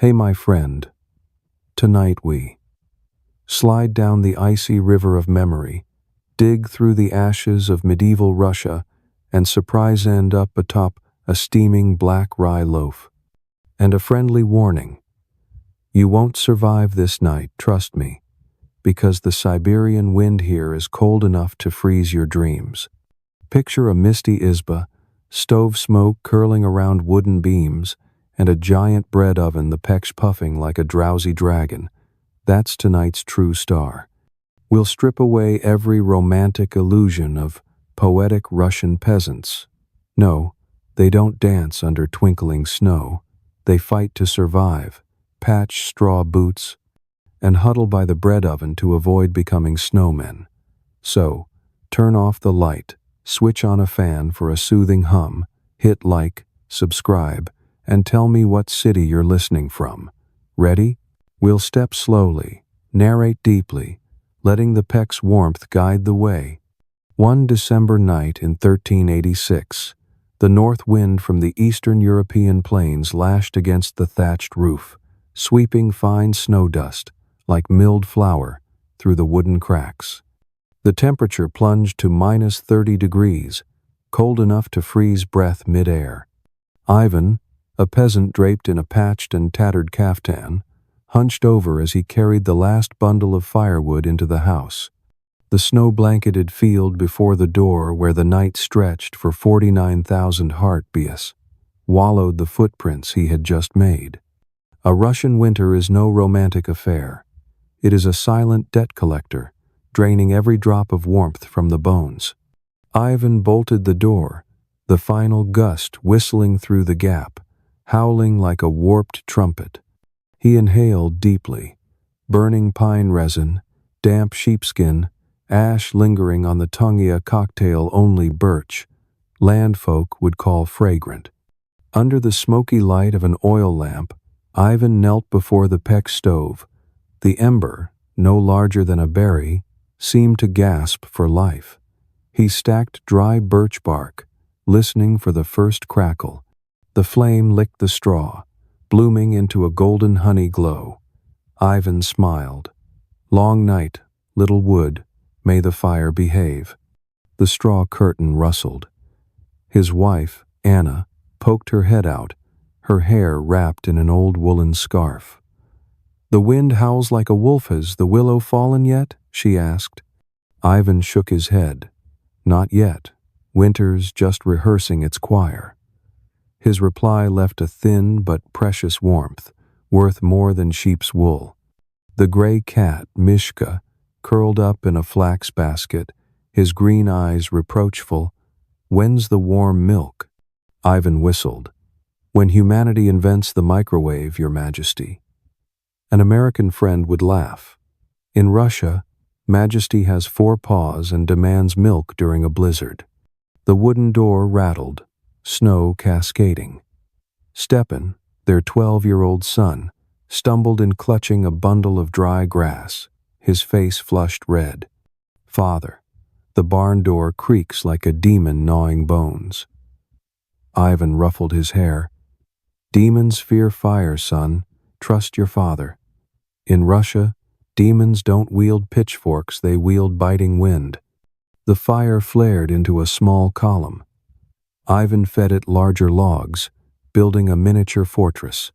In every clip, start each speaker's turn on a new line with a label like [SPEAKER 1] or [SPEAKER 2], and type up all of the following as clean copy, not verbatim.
[SPEAKER 1] Hey, my friend, tonight we slide down the icy river of memory, dig through the ashes of medieval Russia, and surprise end up atop a steaming black rye loaf. And a friendly warning: you won't survive this night, trust me, because the Siberian wind here is cold enough to freeze your dreams. Picture a misty izba, stove smoke curling around wooden beams, and a giant bread oven the pecks puffing like a drowsy dragon. That's tonight's true star. We'll strip away every romantic illusion of poetic Russian peasants. No, they don't dance under twinkling snow. They fight to survive, patch straw boots, and huddle by the bread oven to avoid becoming snowmen. So, turn off the light, switch on a fan for a soothing hum, hit like, subscribe, and tell me what city you're listening from. Ready? We'll step slowly, narrate deeply, letting the peck's warmth guide the way. One December night in 1386, the north wind from the eastern European plains lashed against the thatched roof, sweeping fine snow dust, like milled flour, through the wooden cracks. The temperature plunged to -30 degrees, cold enough to freeze breath mid-air. Ivan, a peasant draped in a patched and tattered kaftan, hunched over as he carried the last bundle of firewood into the house. The snow-blanketed field before the door where the night stretched for 49,000 heartbeats wallowed the footprints he had just made. A Russian winter is no romantic affair. It is a silent debt collector, draining every drop of warmth from the bones. Ivan bolted the door, the final gust whistling through the gap, howling like a warped trumpet. He inhaled deeply, burning pine resin, damp sheepskin, ash lingering on the tongue, a cocktail only birch, landfolk would call fragrant. Under the smoky light of an oil lamp, Ivan knelt before the peck stove. The ember, no larger than a berry, seemed to gasp for life. He stacked dry birch bark, listening for the first crackle. The flame licked the straw, blooming into a golden honey glow. Ivan smiled. Long night, little wood, may the fire behave. The straw curtain rustled. His wife, Anna, poked her head out, her hair wrapped in an old woolen scarf. "The wind howls like a wolf. Has the willow fallen yet?" she asked. Ivan shook his head. "Not yet. Winter's just rehearsing its choir." His reply left a thin but precious warmth, worth more than sheep's wool. The gray cat, Mishka, curled up in a flax basket, his green eyes reproachful. "When's the warm milk?" Ivan whistled. "When humanity invents the microwave, Your Majesty." An American friend would laugh. In Russia, Majesty has 4 paws and demands milk during a blizzard. The wooden door rattled, snow cascading. Stepan, their 12-year-old son, stumbled in clutching a bundle of dry grass, his face flushed red. "Father, the barn door creaks like a demon gnawing bones." Ivan ruffled his hair. "Demons fear fire, son. Trust your father. In Russia, demons don't wield pitchforks, they wield biting wind." The fire flared into a small column. Ivan fed it larger logs, building a miniature fortress.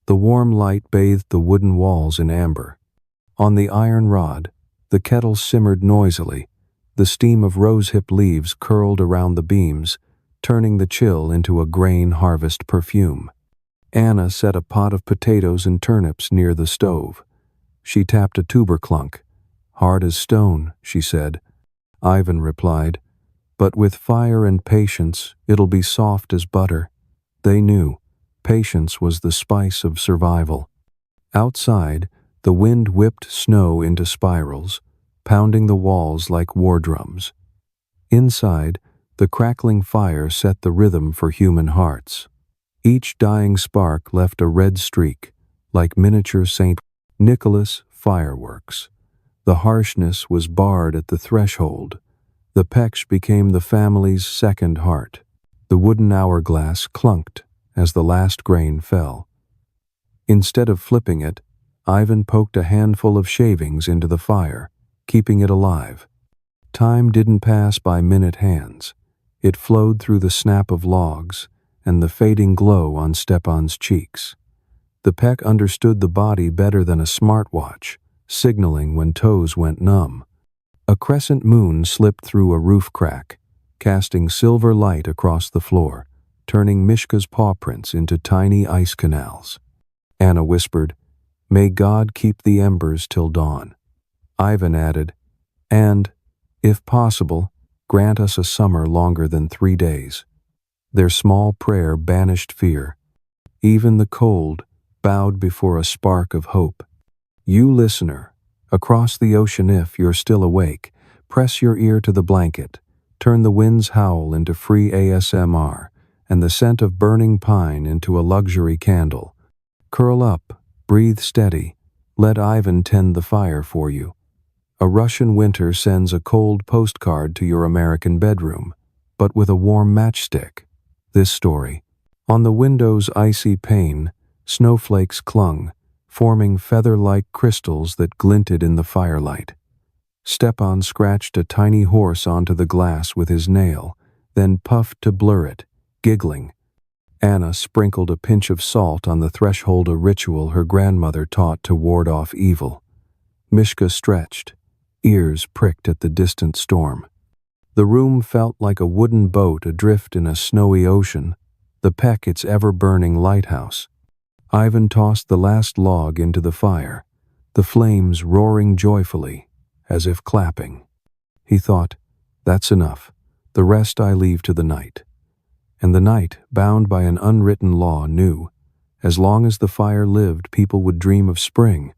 [SPEAKER 1] The warm light bathed the wooden walls in amber. On the iron rod, the kettle simmered noisily. The steam of rosehip leaves curled around the beams, turning the chill into a grain harvest perfume. Anna set a pot of potatoes and turnips near the stove. She tapped a tuber clunk. "Hard as stone," she said. Ivan replied, "But with fire and patience, it'll be soft as butter." They knew. Patience was the spice of survival. Outside, the wind whipped snow into spirals, pounding the walls like war drums. Inside, the crackling fire set the rhythm for human hearts. Each dying spark left a red streak, like miniature St. Nicholas fireworks. The harshness was barred at the threshold. The peksh became the family's second heart. The wooden hourglass clunked as the last grain fell. Instead of flipping it, Ivan poked a handful of shavings into the fire, keeping it alive. Time didn't pass by minute hands. It flowed through the snap of logs and the fading glow on Stepan's cheeks. The peck understood the body better than a smartwatch, signaling when toes went numb. A crescent moon slipped through a roof crack, casting silver light across the floor, turning Mishka's paw prints into tiny ice canals. Anna whispered, "May God keep the embers till dawn." Ivan added, "And, if possible, grant us a summer longer than 3 days." Their small prayer banished fear. Even the cold bowed before a spark of hope. You listener, across the ocean, if you're still awake, press your ear to the blanket, turn the wind's howl into free ASMR, and the scent of burning pine into a luxury candle. Curl up, breathe steady, let Ivan tend the fire for you. A Russian winter sends a cold postcard to your American bedroom, but with a warm matchstick. This story. On the window's icy pane, snowflakes clung, forming feather-like crystals that glinted in the firelight. Stepan scratched a tiny horse onto the glass with his nail, then puffed to blur it, giggling. Anna sprinkled a pinch of salt on the threshold, a ritual her grandmother taught to ward off evil. Mishka stretched, ears pricked at the distant storm. The room felt like a wooden boat adrift in a snowy ocean, the peck its ever-burning lighthouse. Ivan tossed the last log into the fire, the flames roaring joyfully, as if clapping. He thought, "That's enough. The rest I leave to the night." And the night, bound by an unwritten law, knew, as long as the fire lived, people would dream of spring,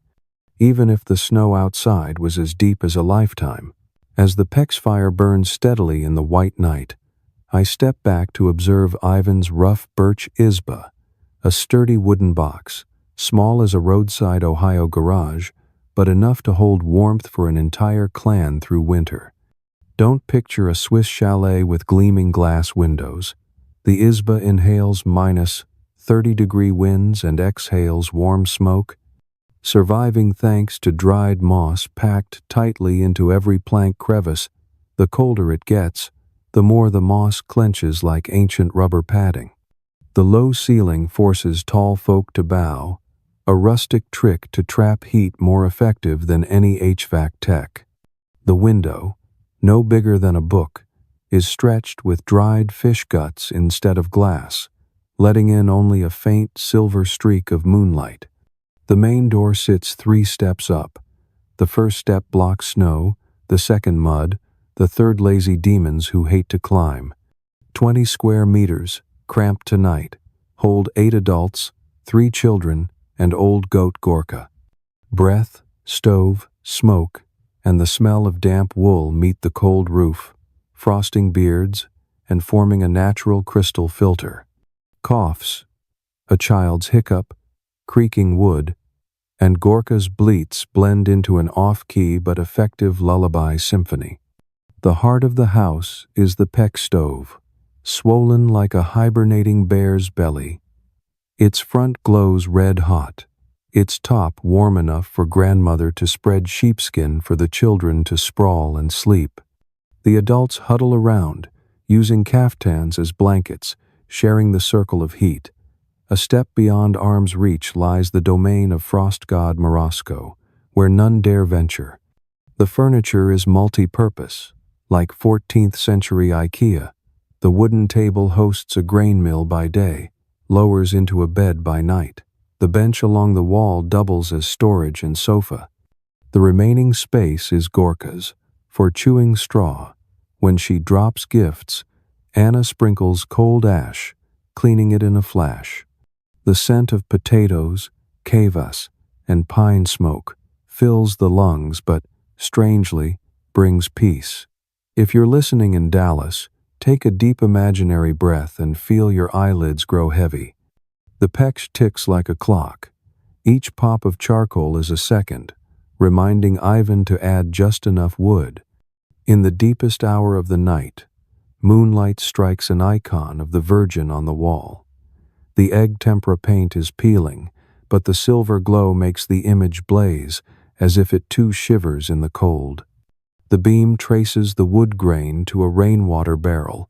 [SPEAKER 1] even if the snow outside was as deep as a lifetime. As the peck's fire burned steadily in the white night, I stepped back to observe Ivan's rough birch izba, a sturdy wooden box, small as a roadside Ohio garage, but enough to hold warmth for an entire clan through winter. Don't picture a Swiss chalet with gleaming glass windows. The izba inhales -30-degree winds and exhales warm smoke, surviving thanks to dried moss packed tightly into every plank crevice. The colder it gets, the more the moss clenches like ancient rubber padding. The low ceiling forces tall folk to bow, a rustic trick to trap heat more effective than any HVAC tech. The window, no bigger than a book, is stretched with dried fish guts instead of glass, letting in only a faint silver streak of moonlight. The main door sits 3 steps up. The first step blocks snow, the second mud, the third lazy demons who hate to climb. 20 square meters, cramped tonight, hold 8 adults, 3 children, and old goat Gorka. Breath, stove, smoke, and the smell of damp wool meet the cold roof, frosting beards and forming a natural crystal filter. Coughs, a child's hiccup, creaking wood, and Gorka's bleats blend into an off-key but effective lullaby symphony. The heart of the house is the peck stove, swollen like a hibernating bear's belly. Its front glows red-hot, its top warm enough for grandmother to spread sheepskin for the children to sprawl and sleep. The adults huddle around, using caftans as blankets, sharing the circle of heat. A step beyond arm's reach lies the domain of frost god Morosco, where none dare venture. The furniture is multi-purpose, like 14th century IKEA. The wooden table hosts a grain mill by day, lowers into a bed by night. The bench along the wall doubles as storage and sofa. The remaining space is Gorka's, for chewing straw. When she drops gifts, Anna sprinkles cold ash, cleaning it in a flash. The scent of potatoes, kvass, and pine smoke fills the lungs but, strangely, brings peace. If you're listening in Dallas, take a deep imaginary breath and feel your eyelids grow heavy. The peck ticks like a clock. Each pop of charcoal is a second, reminding Ivan to add just enough wood. In the deepest hour of the night, moonlight strikes an icon of the Virgin on the wall. The egg tempera paint is peeling, but the silver glow makes the image blaze, as if it too shivers in the cold. The beam traces the wood grain to a rainwater barrel,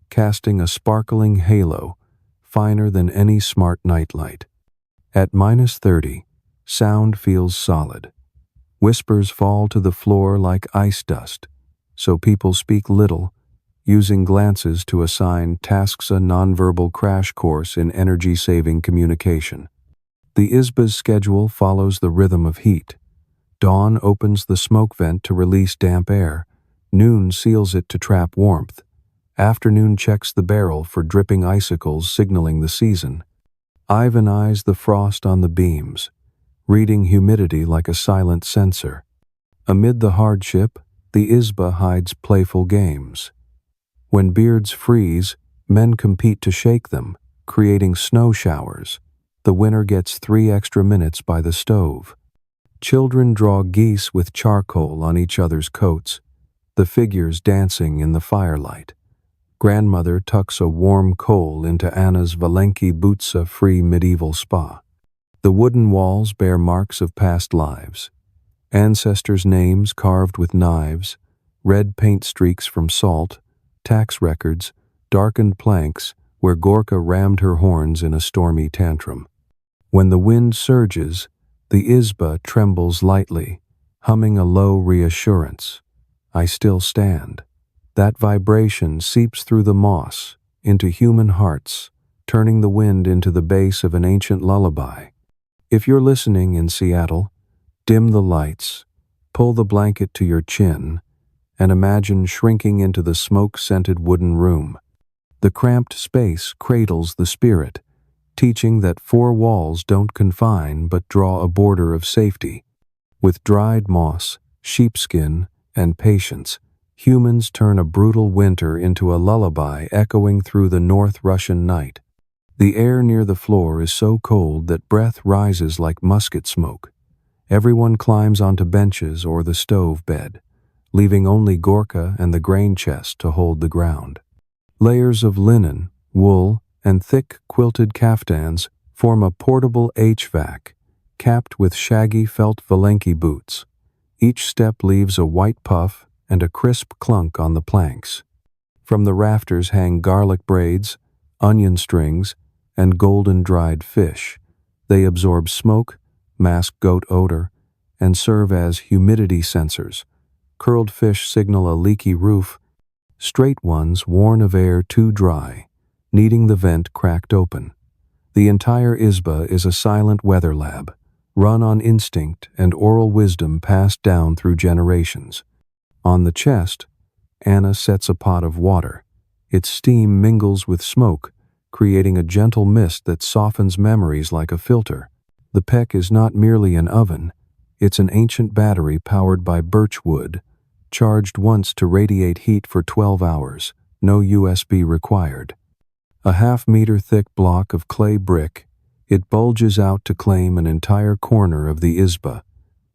[SPEAKER 1] casting a sparkling halo, finer than any smart nightlight. At -30, sound feels solid. Whispers fall to the floor like ice dust, so people speak little, using glances to assign tasks a nonverbal crash course in energy-saving communication. The Izba's schedule follows the rhythm of heat. Dawn opens the smoke vent to release damp air. Noon seals it to trap warmth. Afternoon checks the barrel for dripping icicles signaling the season. Ivan eyes the frost on the beams, reading humidity like a silent sensor. Amid the hardship, the Izba hides playful games. When beards freeze, men compete to shake them, creating snow showers. The winner gets 3 extra minutes by the stove. Children draw geese with charcoal on each other's coats, the figures dancing in the firelight. Grandmother tucks a warm coal into Anna's Valenki Butsa-free medieval spa. The wooden walls bear marks of past lives. Ancestors' names carved with knives, red paint streaks from salt, tax records, darkened planks where Gorka rammed her horns in a stormy tantrum. When the wind surges, the Izba trembles lightly, humming a low reassurance. I still stand. That vibration seeps through the moss, into human hearts, turning the wind into the bass of an ancient lullaby. If you're listening in Seattle, dim the lights, pull the blanket to your chin, and imagine shrinking into the smoke-scented wooden room. The cramped space cradles the spirit, teaching that 4 walls don't confine but draw a border of safety. With dried moss, sheepskin, and patience, humans turn a brutal winter into a lullaby echoing through the North Russian night. The air near the floor is so cold that breath rises like musket smoke. Everyone climbs onto benches or the stove bed, leaving only Gorka and the grain chest to hold the ground. Layers of linen, wool, and thick quilted kaftans form a portable HVAC, capped with shaggy felt Valenki boots. Each step leaves a white puff and a crisp clunk on the planks. From the rafters hang garlic braids, onion strings, and golden dried fish. They absorb smoke, mask goat odor, and serve as humidity sensors. Curled fish signal a leaky roof. Straight ones warn of air too dry, needing the vent cracked open. The entire Izba is a silent weather lab, run on instinct and oral wisdom passed down through generations. On the chest, Anna sets a pot of water. Its steam mingles with smoke, creating a gentle mist that softens memories like a filter. The peck is not merely an oven, it's an ancient battery powered by birch wood, charged once to radiate heat for 12 hours, no USB required. A half-meter thick block of clay brick, it bulges out to claim an entire corner of the Izba,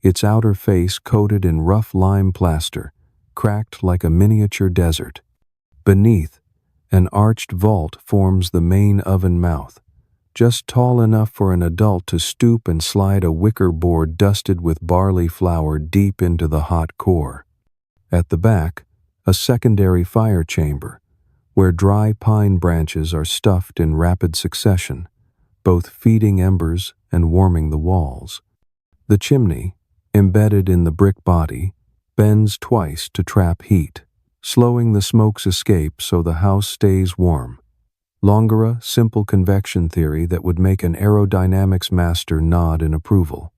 [SPEAKER 1] its outer face coated in rough lime plaster, cracked like a miniature desert. Beneath, an arched vault forms the main oven mouth, just tall enough for an adult to stoop and slide a wicker board dusted with barley flour deep into the hot core. At the back, a secondary fire chamber, where dry pine branches are stuffed in rapid succession, both feeding embers and warming the walls. The chimney, embedded in the brick body, bends twice to trap heat, slowing the smoke's escape so the house stays warm. Longer, simple convection theory that would make an aerodynamics master nod in approval.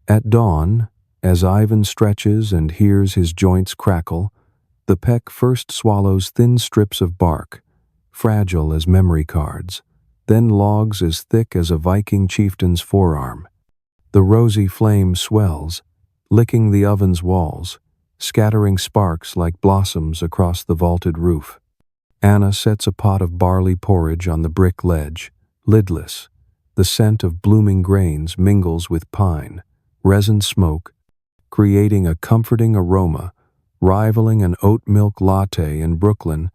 [SPEAKER 1] At dawn, as Ivan stretches and hears his joints crackle, the peck first swallows thin strips of bark, fragile as memory cards, then logs as thick as a Viking chieftain's forearm. The rosy flame swells, licking the oven's walls, scattering sparks like blossoms across the vaulted roof. Anna sets a pot of barley porridge on the brick ledge, lidless. The scent of blooming grains mingles with pine, resin smoke, creating a comforting aroma, rivaling an oat milk latte in Brooklyn,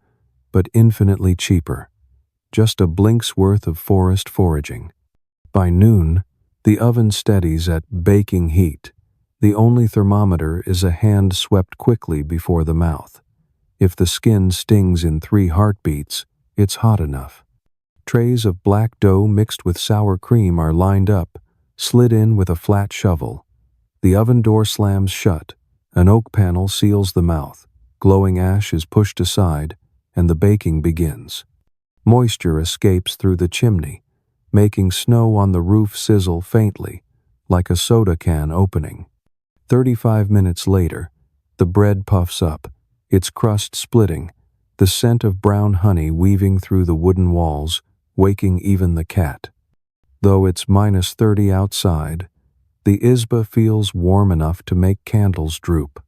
[SPEAKER 1] but infinitely cheaper. Just a blink's worth of forest foraging. By noon, The oven steadies at baking heat. The only thermometer is a hand swept quickly before the mouth. If the skin stings in 3 heartbeats, it's hot enough. Trays of black dough mixed with sour cream are lined up, slid in with a flat shovel. The oven door slams shut. An oak panel seals the mouth. Glowing ash is pushed aside, and the baking begins. Moisture escapes through the chimney, making snow on the roof sizzle faintly, like a soda can opening. 35 minutes later, the bread puffs up, its crust splitting, the scent of brown honey weaving through the wooden walls, waking even the cat. Though it's -30 outside, the izba feels warm enough to make candles droop.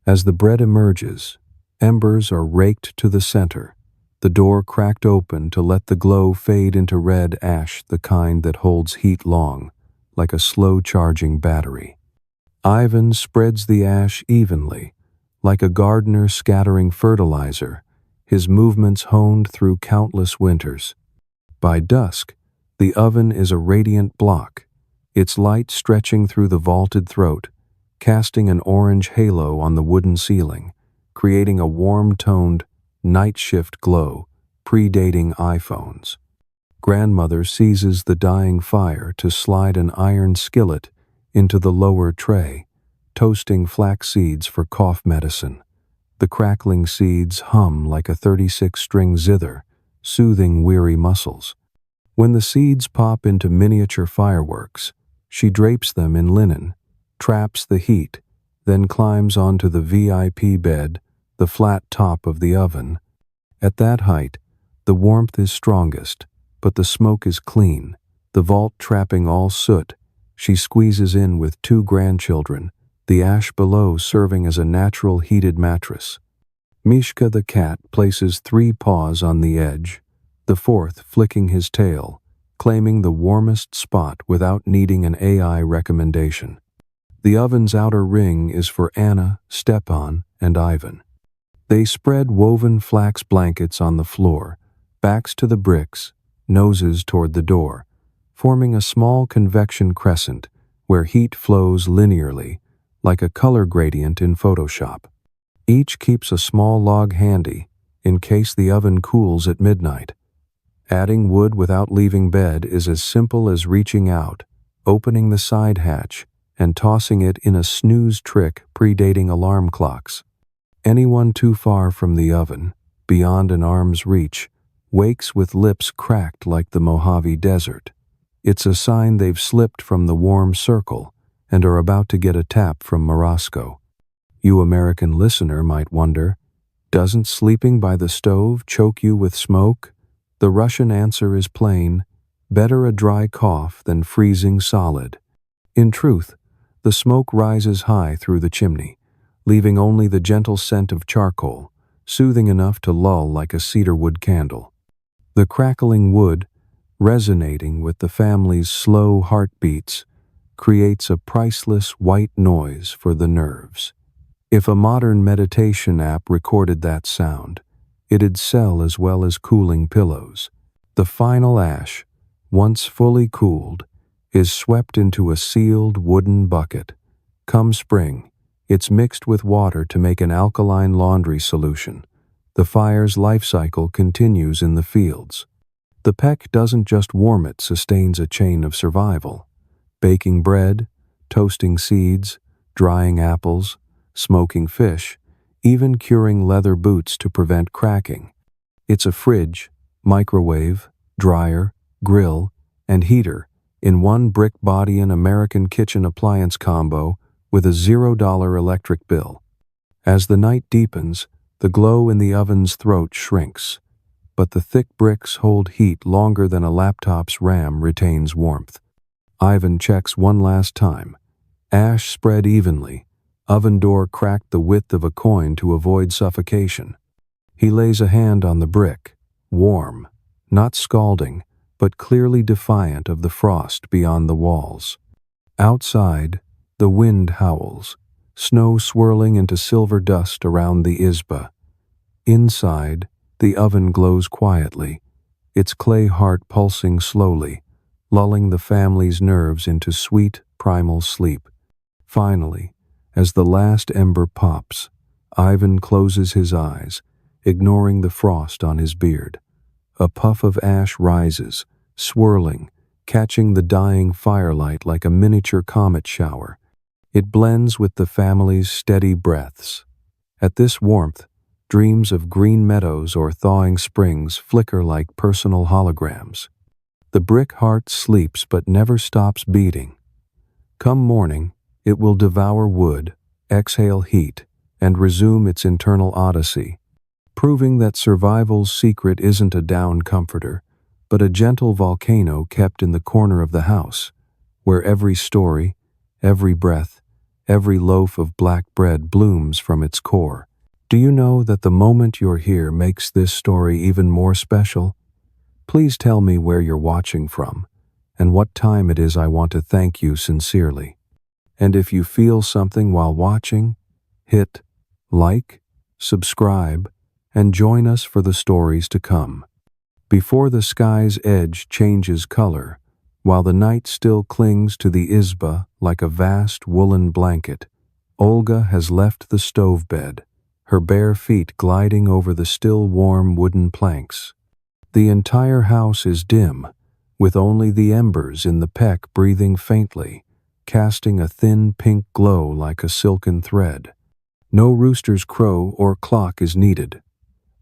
[SPEAKER 1] As the bread emerges, embers are raked to the center, the door cracked open to let the glow fade into red ash, the kind that holds heat long, like a slow-charging battery. Ivan spreads the ash evenly, like a gardener scattering fertilizer, his movements honed through countless winters. By dusk, the oven is a radiant block, its light stretching through the vaulted throat, casting an orange halo on the wooden ceiling, creating a warm-toned, night-shift glow, predating iPhones. Grandmother seizes the dying fire to slide an iron skillet into the lower tray, toasting flax seeds for cough medicine. The crackling seeds hum like a 36-string zither, soothing weary muscles. When the seeds pop into miniature fireworks, she drapes them in linen, traps the heat, then climbs onto the VIP bed, the flat top of the oven. At that height, the warmth is strongest, but the smoke is clean, the vault trapping all soot. She squeezes in with 2 grandchildren, the ash below serving as a natural heated mattress. Mishka the cat places 3 paws on the edge, the 4th flicking his tail, claiming the warmest spot without needing an AI recommendation. The oven's outer ring is for Anna, Stepan, and Ivan. They spread woven flax blankets on the floor, backs to the bricks, noses toward the door, forming a small convection crescent where heat flows linearly, like a color gradient in Photoshop. Each keeps a small log handy, in case the oven cools at midnight. Adding wood without leaving bed is as simple as reaching out, opening the side hatch, and tossing it in a snooze trick predating alarm clocks. Anyone too far from the oven, beyond an arm's reach, wakes with lips cracked like the Mojave Desert. It's a sign they've slipped from the warm circle and are about to get a tap from Morosco. You American listener might wonder, doesn't sleeping by the stove choke you with smoke? The Russian answer is plain, better a dry cough than freezing solid. In truth, the smoke rises high through the chimney, leaving only the gentle scent of charcoal, soothing enough to lull like a cedarwood candle. The crackling wood, resonating with the family's slow heartbeats, creates a priceless white noise for the nerves. If a modern meditation app recorded that sound, it'd sell as well as cooling pillows. The final ash, once fully cooled, is swept into a sealed wooden bucket. Come spring, it's mixed with water to make an alkaline laundry solution. The fire's life cycle continues in the fields. The peck doesn't just warm, it sustains a chain of survival. Baking bread, toasting seeds, drying apples, smoking fish, even curing leather boots to prevent cracking. It's a fridge, microwave, dryer, grill, and heater in one brick body, an American kitchen appliance combo with a $0 electric bill. As the night deepens, the glow in the oven's throat shrinks, but the thick bricks hold heat longer than a laptop's RAM retains warmth. Ivan checks one last time. Ash spread evenly, oven door cracked the width of a coin to avoid suffocation. He lays a hand on the brick, warm, not scalding, but clearly defiant of the frost beyond the walls. Outside, the wind howls, snow swirling into silver dust around the izba. Inside, the oven glows quietly, its clay heart pulsing slowly, lulling the family's nerves into sweet, primal sleep. Finally, as the last ember pops, Ivan closes his eyes, ignoring the frost on his beard. A puff of ash rises, swirling, catching the dying firelight like a miniature comet shower. It blends with the family's steady breaths. At this warmth, dreams of green meadows or thawing springs flicker like personal holograms. The brick heart sleeps but never stops beating. Come morning, it will devour wood, exhale heat, and resume its internal odyssey, proving that survival's secret isn't a down comforter, but a gentle volcano kept in the corner of the house, where every story, every breath, every loaf of black bread blooms from its core. Do you know that the moment you're here makes this story even more special? Please tell me where you're watching from, and what time it is. I want to thank you sincerely. And if you feel something while watching, hit like, subscribe, and join us for the stories to come. Before the sky's edge changes color, while the night still clings to the izba like a vast woolen blanket, Olga has left the stove bed, her bare feet gliding over the still warm wooden planks. The entire house is dim, with only the embers in the peck breathing faintly, casting a thin pink glow like a silken thread. No rooster's crow or clock is needed.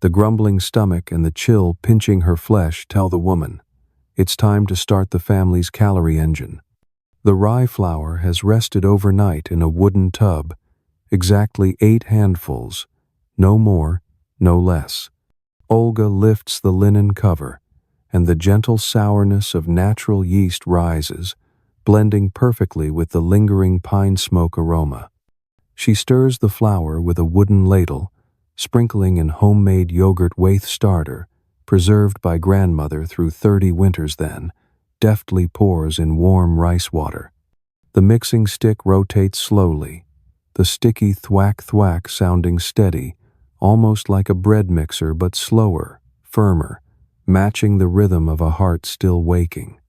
[SPEAKER 1] The grumbling stomach and the chill pinching her flesh tell the woman, it's time to start the family's calorie engine. The rye flour has rested overnight in a wooden tub, exactly 8 handfuls, no more, no less. Olga lifts the linen cover, and the gentle sourness of natural yeast rises, blending perfectly with the lingering pine smoke aroma. She stirs the flour with a wooden ladle, sprinkling in homemade yogurt Waith starter, preserved by grandmother through 30 winters, then deftly pours in warm rice water. The mixing stick rotates slowly, the sticky thwack-thwack sounding steady, almost like a bread mixer but slower, firmer, matching the rhythm of a heart still waking.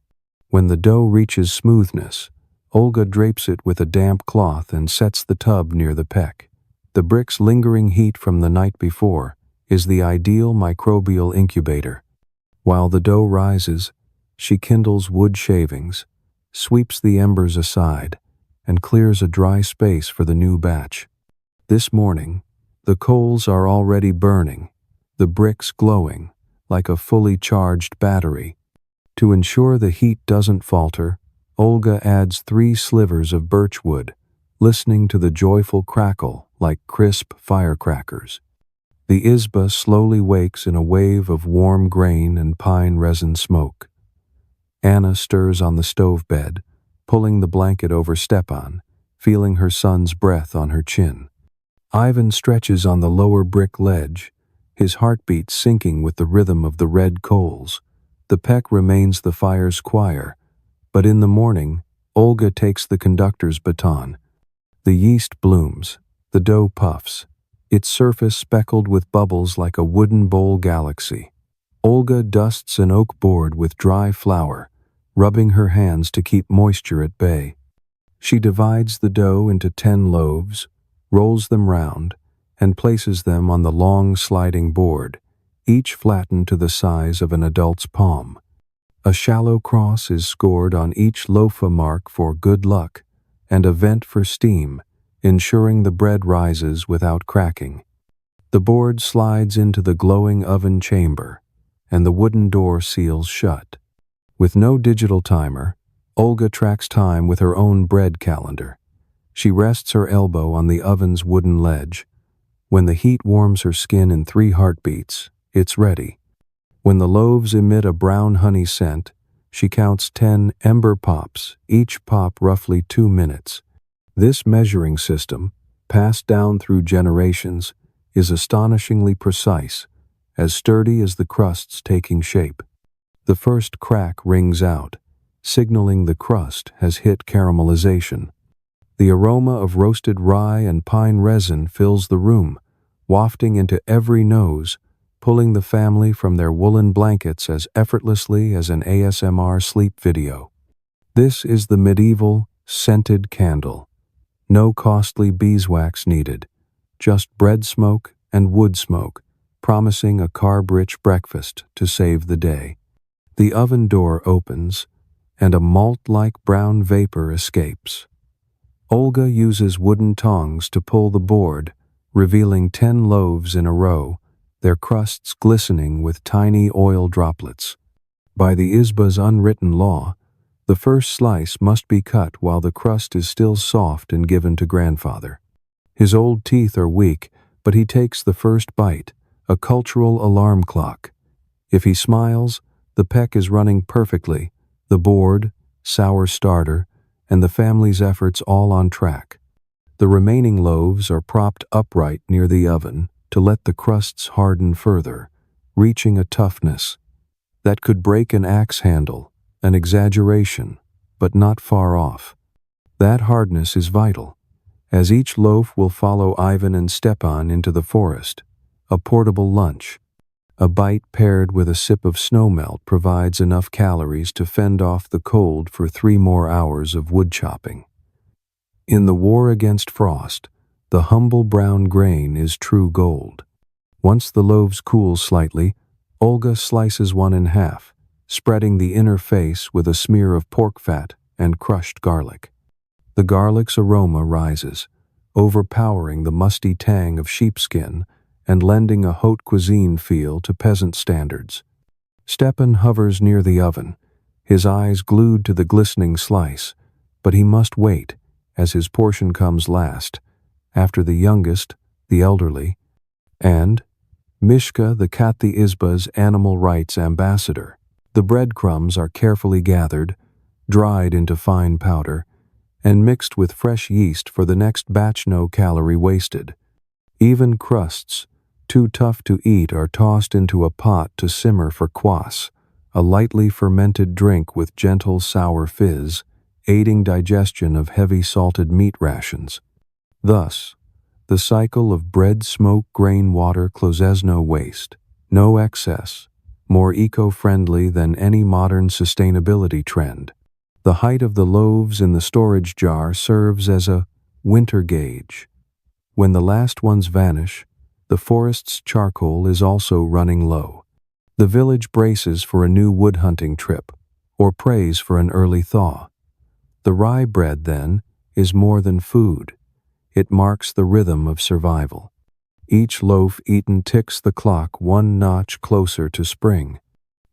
[SPEAKER 1] When the dough reaches smoothness, Olga drapes it with a damp cloth and sets the tub near the peck. The brick's lingering heat from the night before is the ideal microbial incubator. While the dough rises, she kindles wood shavings, sweeps the embers aside, and clears a dry space for the new batch. This morning, the coals are already burning, the bricks glowing like a fully charged battery. To ensure the heat doesn't falter, Olga adds 3 slivers of birch wood, listening to the joyful crackle like crisp firecrackers. The izba slowly wakes in a wave of warm grain and pine resin smoke. Anna stirs on the stove bed, pulling the blanket over Stepan, feeling her son's breath on her chin. Ivan stretches on the lower brick ledge, his heartbeat syncing with the rhythm of the red coals. The peck remains the fire's choir, but in the morning, Olga takes the conductor's baton. The yeast blooms, the dough puffs, its surface speckled with bubbles like a wooden bowl galaxy. Olga dusts an oak board with dry flour, rubbing her hands to keep moisture at bay. She divides the dough into 10 loaves, rolls them round, and places them on the long sliding board, each flattened to the size of an adult's palm. A shallow cross is scored on each loafa mark for good luck, and a vent for steam, ensuring the bread rises without cracking. The board slides into the glowing oven chamber, and the wooden door seals shut. With no digital timer, Olga tracks time with her own bread calendar. She rests her elbow on the oven's wooden ledge. When the heat warms her skin in 3 heartbeats, it's ready. When the loaves emit a brown honey scent, she counts 10 ember pops, each pop roughly 2 minutes. This measuring system, passed down through generations, is astonishingly precise, as sturdy as the crusts taking shape. The first crack rings out, signaling the crust has hit caramelization. The aroma of roasted rye and pine resin fills the room, wafting into every nose, pulling the family from their woolen blankets as effortlessly as an ASMR sleep video. This is the medieval, scented candle. No costly beeswax needed, just bread smoke and wood smoke, promising a carb-rich breakfast to save the day. The oven door opens, and a malt-like brown vapor escapes. Olga uses wooden tongs to pull the board, revealing 10 loaves in a row, their crusts glistening with tiny oil droplets. By the Izba's unwritten law, the first slice must be cut while the crust is still soft and given to grandfather. His old teeth are weak, but he takes the first bite, a cultural alarm clock. If he smiles, the peck is running perfectly, the board, sour starter, and the family's efforts all on track. The remaining loaves are propped upright near the oven to let the crusts harden further, reaching a toughness that could break an axe handle, an exaggeration, but not far off. That hardness is vital, as each loaf will follow Ivan and Stepan into the forest, a portable lunch. A bite paired with a sip of snowmelt provides enough calories to fend off the cold for 3 more hours of wood chopping. In the war against frost, the humble brown grain is true gold. Once the loaves cool slightly, Olga slices one in half, spreading the inner face with a smear of pork fat and crushed garlic. The garlic's aroma rises, overpowering the musty tang of sheepskin and lending a haute cuisine feel to peasant standards. Stepan hovers near the oven, his eyes glued to the glistening slice, but he must wait, as his portion comes last, after the youngest, the elderly, and Mishka, the Kathy Izba's animal rights ambassador. The breadcrumbs are carefully gathered, dried into fine powder, and mixed with fresh yeast for the next batch, no calorie wasted. Even crusts, too tough to eat, are tossed into a pot to simmer for kvass, a lightly fermented drink with gentle sour fizz, aiding digestion of heavy salted meat rations. Thus, the cycle of bread, smoke, grain, water, klozesno waste, no excess, more eco-friendly than any modern sustainability trend. The height of the loaves in the storage jar serves as a winter gauge. When the last ones vanish, the forest's charcoal is also running low. The village braces for a new wood hunting trip, or prays for an early thaw. The rye bread, then, is more than food. It marks the rhythm of survival. Each loaf eaten ticks the clock one notch closer to spring.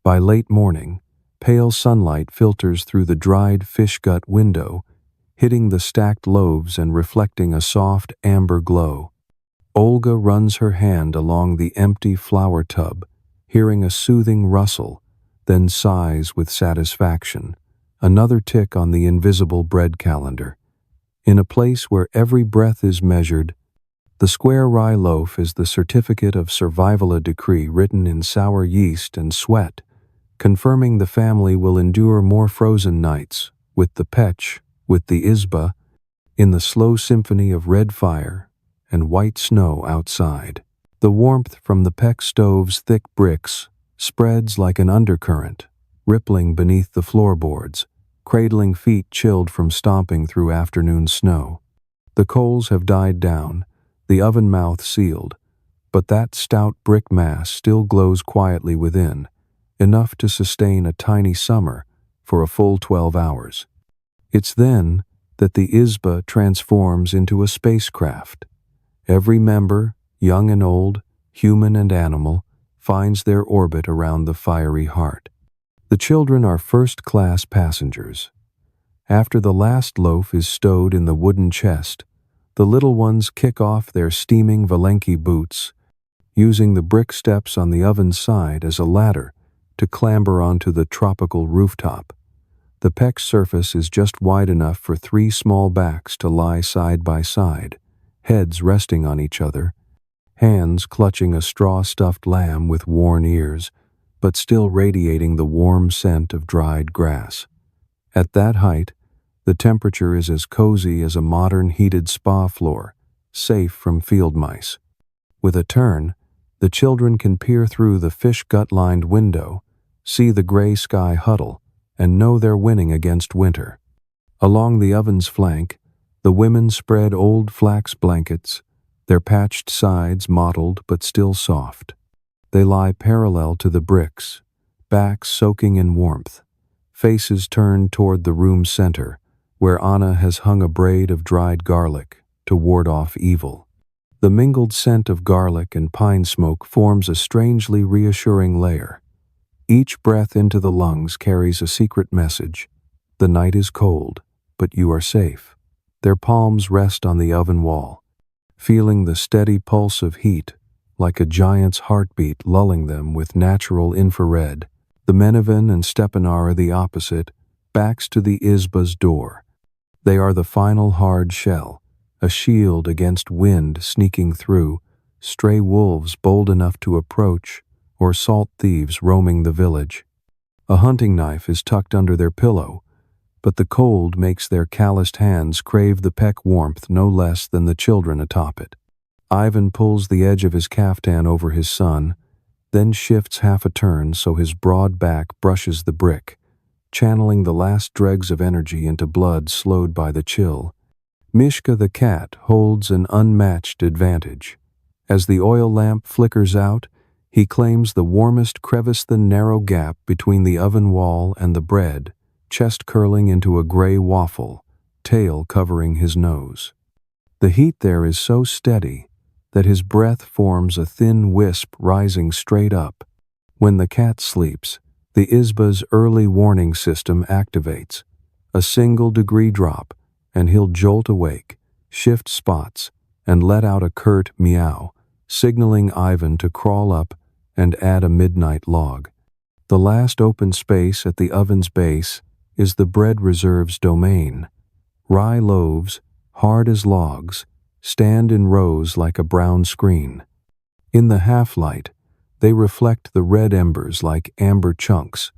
[SPEAKER 1] By late morning, pale sunlight filters through the dried fish gut window, hitting the stacked loaves and reflecting a soft amber glow. Olga runs her hand along the empty flour tub, hearing a soothing rustle, then sighs with satisfaction. Another tick on the invisible bread calendar. In a place where every breath is measured, the square rye loaf is the certificate of survival, a decree written in sour yeast and sweat, confirming the family will endure more frozen nights, with the pech, with the Izba, in the slow symphony of red fire and white snow outside. The warmth from the Peck stove's thick bricks spreads like an undercurrent, rippling beneath the floorboards, cradling feet chilled from stomping through afternoon snow. The coals have died down, the oven mouth sealed, but that stout brick mass still glows quietly within, enough to sustain a tiny summer for a full 12 hours. It's then that the Izba transforms into a spacecraft. Every member, young and old, human and animal, finds their orbit around the fiery heart. The children are first-class passengers. After the last loaf is stowed in the wooden chest, the little ones kick off their steaming Valenki boots, using the brick steps on the oven side as a ladder to clamber onto the tropical rooftop. The Peck surface is just wide enough for 3 small backs to lie side by side, heads resting on each other, hands clutching a straw-stuffed lamb with worn ears, but still radiating the warm scent of dried grass. At that height, the temperature is as cozy as a modern heated spa floor, safe from field mice. With a turn, The children can peer through the fish gut-lined window, see the gray sky huddle, and know they're winning against winter. Along the oven's flank, the women spread old flax blankets, their patched sides mottled but still soft. They lie parallel to the bricks, backs soaking in warmth, faces turned toward the room's center, where Anna has hung a braid of dried garlic to ward off evil. The mingled scent of garlic and pine smoke forms a strangely reassuring layer. Each breath into the lungs carries a secret message. The night is cold, but you are safe. Their palms rest on the oven wall, feeling the steady pulse of heat, like a giant's heartbeat lulling them with natural infrared. The Menevan and Stepanar are the opposite, backs to the Izba's door. They are the final hard shell, a shield against wind sneaking through, stray wolves bold enough to approach, or salt thieves roaming the village. A hunting knife is tucked under their pillow, but the cold makes their calloused hands crave the peck warmth no less than the children atop it. Ivan pulls the edge of his caftan over his son, then shifts half a turn so his broad back brushes the brick, channeling the last dregs of energy into blood slowed by the chill. Mishka the cat holds an unmatched advantage. As the oil lamp flickers out, he claims the warmest crevice, the narrow gap between the oven wall and the bread, chest curling into a gray waffle, tail covering his nose. The heat there is so steady that his breath forms a thin wisp rising straight up. When the cat sleeps, the Izba's early warning system activates. A single degree drop, and he'll jolt awake, shift spots, and let out a curt meow, signaling Ivan to crawl up and add a midnight log. The last open space at the oven's base is the bread reserve's domain. Rye loaves, hard as logs, stand in rows like a brown screen. In the half-light, they reflect the red embers like amber chunks,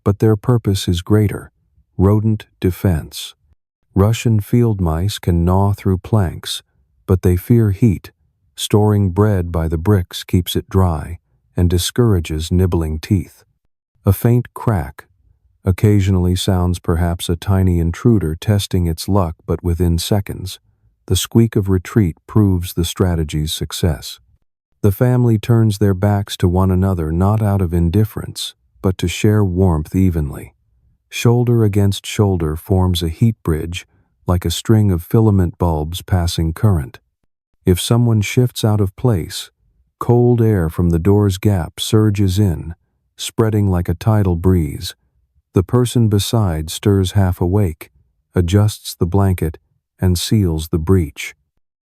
[SPEAKER 1] but their purpose is greater: rodent defense. Russian field mice can gnaw through planks, but they fear heat. Storing bread by the bricks keeps it dry and discourages nibbling teeth. A faint crack occasionally sounds, perhaps a tiny intruder testing its luck, but within seconds, the squeak of retreat proves the strategy's success. The family turns their backs to one another not out of indifference, but to share warmth evenly. Shoulder against shoulder forms a heat bridge, like a string of filament bulbs passing current. If someone shifts out of place, cold air from the door's gap surges in, spreading like a tidal breeze. The person beside stirs half awake, adjusts the blanket, and seals the breach.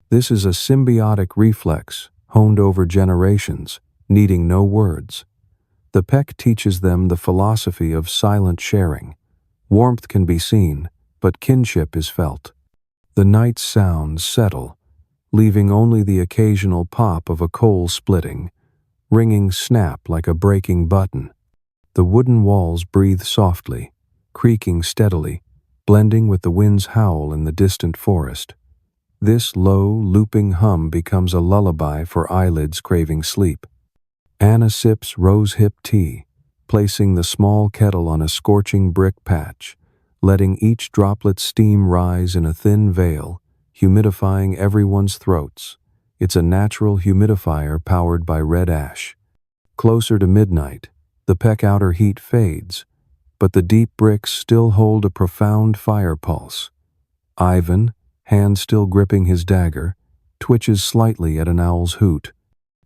[SPEAKER 1] This is a symbiotic reflex, honed over generations, needing no words. The peck teaches them the philosophy of silent sharing. Warmth can be seen, but kinship is felt. The night's sounds settle, leaving only the occasional pop of a coal splitting, ringing snap like a breaking button. The wooden walls breathe softly, creaking steadily, blending with the wind's howl in the distant forest. This low, looping hum becomes a lullaby for eyelids craving sleep. Anna sips rose-hip tea, placing the small kettle on a scorching brick patch, letting each droplet steam rise in a thin veil, humidifying everyone's throats. It's a natural humidifier powered by red ash. Closer to midnight, the peck outer heat fades, but the deep bricks still hold a profound fire pulse. Ivan, hand still gripping his dagger, twitches slightly at an owl's hoot.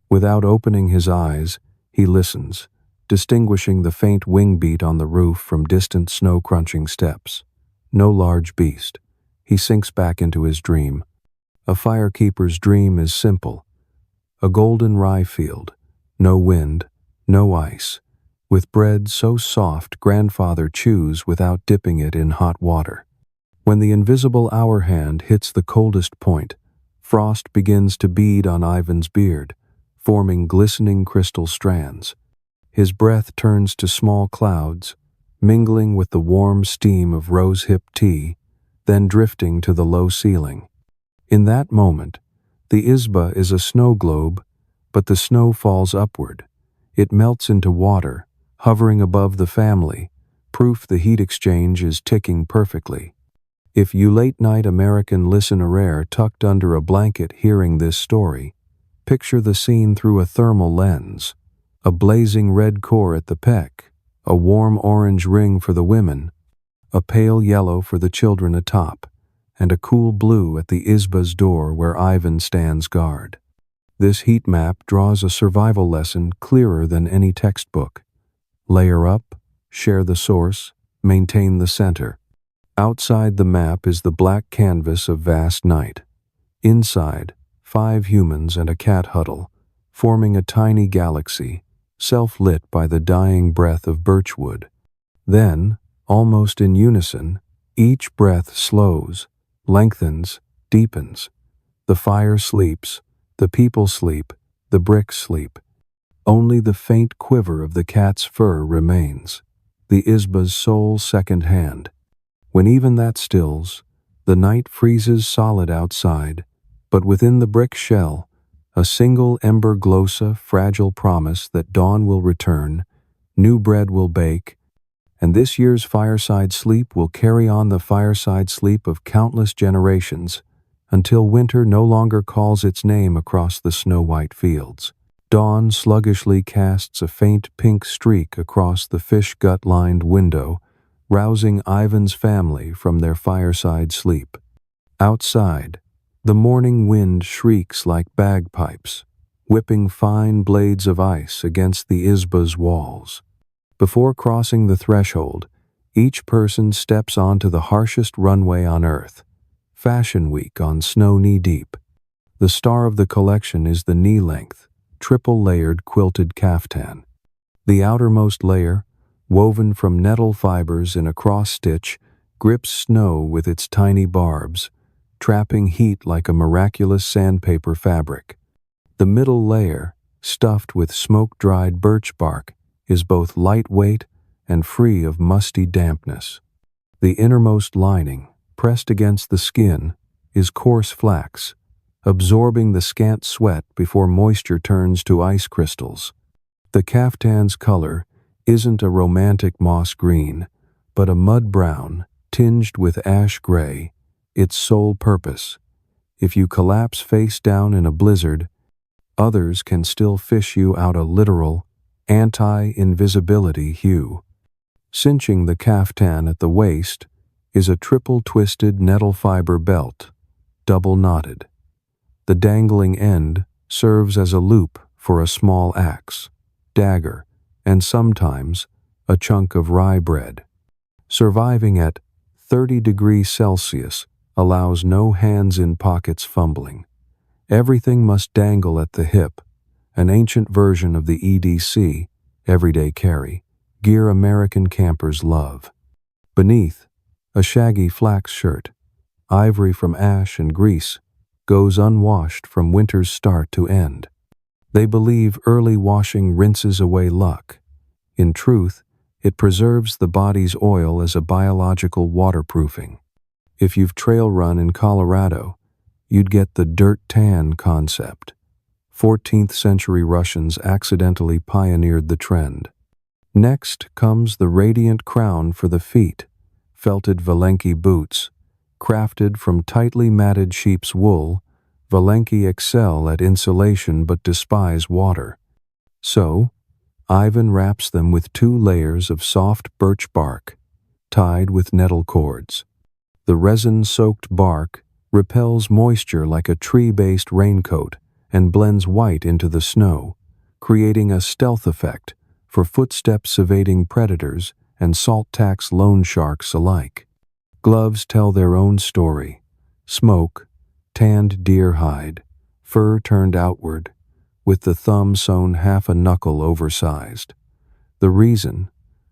[SPEAKER 1] Without opening his eyes, he listens, distinguishing the faint wing beat on the roof from distant snow-crunching steps. No large beast. He sinks back into his dream. A firekeeper's dream is simple. A golden rye field, no wind, no ice, with bread so soft grandfather chews without dipping it in hot water. When the invisible hour hand hits the coldest point, frost begins to bead on Ivan's beard, forming glistening crystal strands. His breath turns to small clouds, mingling with the warm steam of rose-hip tea, then drifting to the low ceiling. In that moment, the Izba is a snow globe, but the snow falls upward. It melts into water, hovering above the family, proof the heat exchange is ticking perfectly. If you late-night American listener are tucked under a blanket hearing this story, picture the scene through a thermal lens. A blazing red core at the peak, a warm orange ring for the women, a pale yellow for the children atop, and a cool blue at the Izba's door where Ivan stands guard. This heat map draws a survival lesson clearer than any textbook. Layer up, share the source, maintain the center. Outside the map is the black canvas of vast night. Inside, 5 humans and a cat huddle, forming a tiny galaxy, self-lit by the dying breath of birchwood. Then, almost in unison, each breath slows, lengthens, deepens. The fire sleeps, the people sleep, the bricks sleep. Only the faint quiver of the cat's fur remains, the Izba's sole second hand. When even that stills, the night freezes solid outside, but within the brick shell, a single ember glows a fragile promise that dawn will return, new bread will bake, and this year's fireside sleep will carry on the fireside sleep of countless generations until winter no longer calls its name across the snow-white fields. Dawn sluggishly casts a faint pink streak across the fish gut-lined window, rousing Ivan's family from their fireside sleep. Outside, the morning wind shrieks like bagpipes, whipping fine blades of ice against the Izba's walls. Before crossing the threshold, each person steps onto the harshest runway on Earth, Fashion Week on snow knee-deep. The star of the collection is the knee-length, triple-layered quilted caftan. The outermost layer, woven from nettle fibers in a cross-stitch, grips snow with its tiny barbs, trapping heat like a miraculous sandpaper fabric. The middle layer, stuffed with smoke-dried birch bark, is both lightweight and free of musty dampness. The innermost lining, pressed against the skin, is coarse flax, absorbing the scant sweat before moisture turns to ice crystals. The caftan's color isn't a romantic moss green, but a mud brown, tinged with ash gray, its sole purpose. If you collapse face down in a blizzard, others can still fish you out a literal, anti-invisibility hue. Cinching the caftan at the waist is a triple-twisted nettle fiber belt, double-knotted. The dangling end serves as a loop for a small axe, dagger, and sometimes a chunk of rye bread. Surviving at 30 degrees Celsius allows no hands in pockets fumbling. Everything must dangle at the hip, an ancient version of the EDC, everyday carry, gear American campers love. Beneath, a shaggy flax shirt, ivory from ash and grease, goes unwashed from winter's start to end. They believe early washing rinses away luck. In truth, it preserves the body's oil as a biological waterproofing. If you've trail run in Colorado, you'd get the dirt tan concept. 14th century Russians accidentally pioneered the trend. Next comes the radiant crown for the feet, felted Valenki boots. Crafted from tightly matted sheep's wool, Valenki excel at insulation but despise water. So, Ivan wraps them with 2 layers of soft birch bark, tied with nettle cords. The resin-soaked bark repels moisture like a tree-based raincoat and blends white into the snow, creating a stealth effect for footsteps-evading predators and salt-tax loan sharks alike. Gloves tell their own story. Smoke, tanned deer hide, fur turned outward, with the thumb sewn half a knuckle oversized. The reason?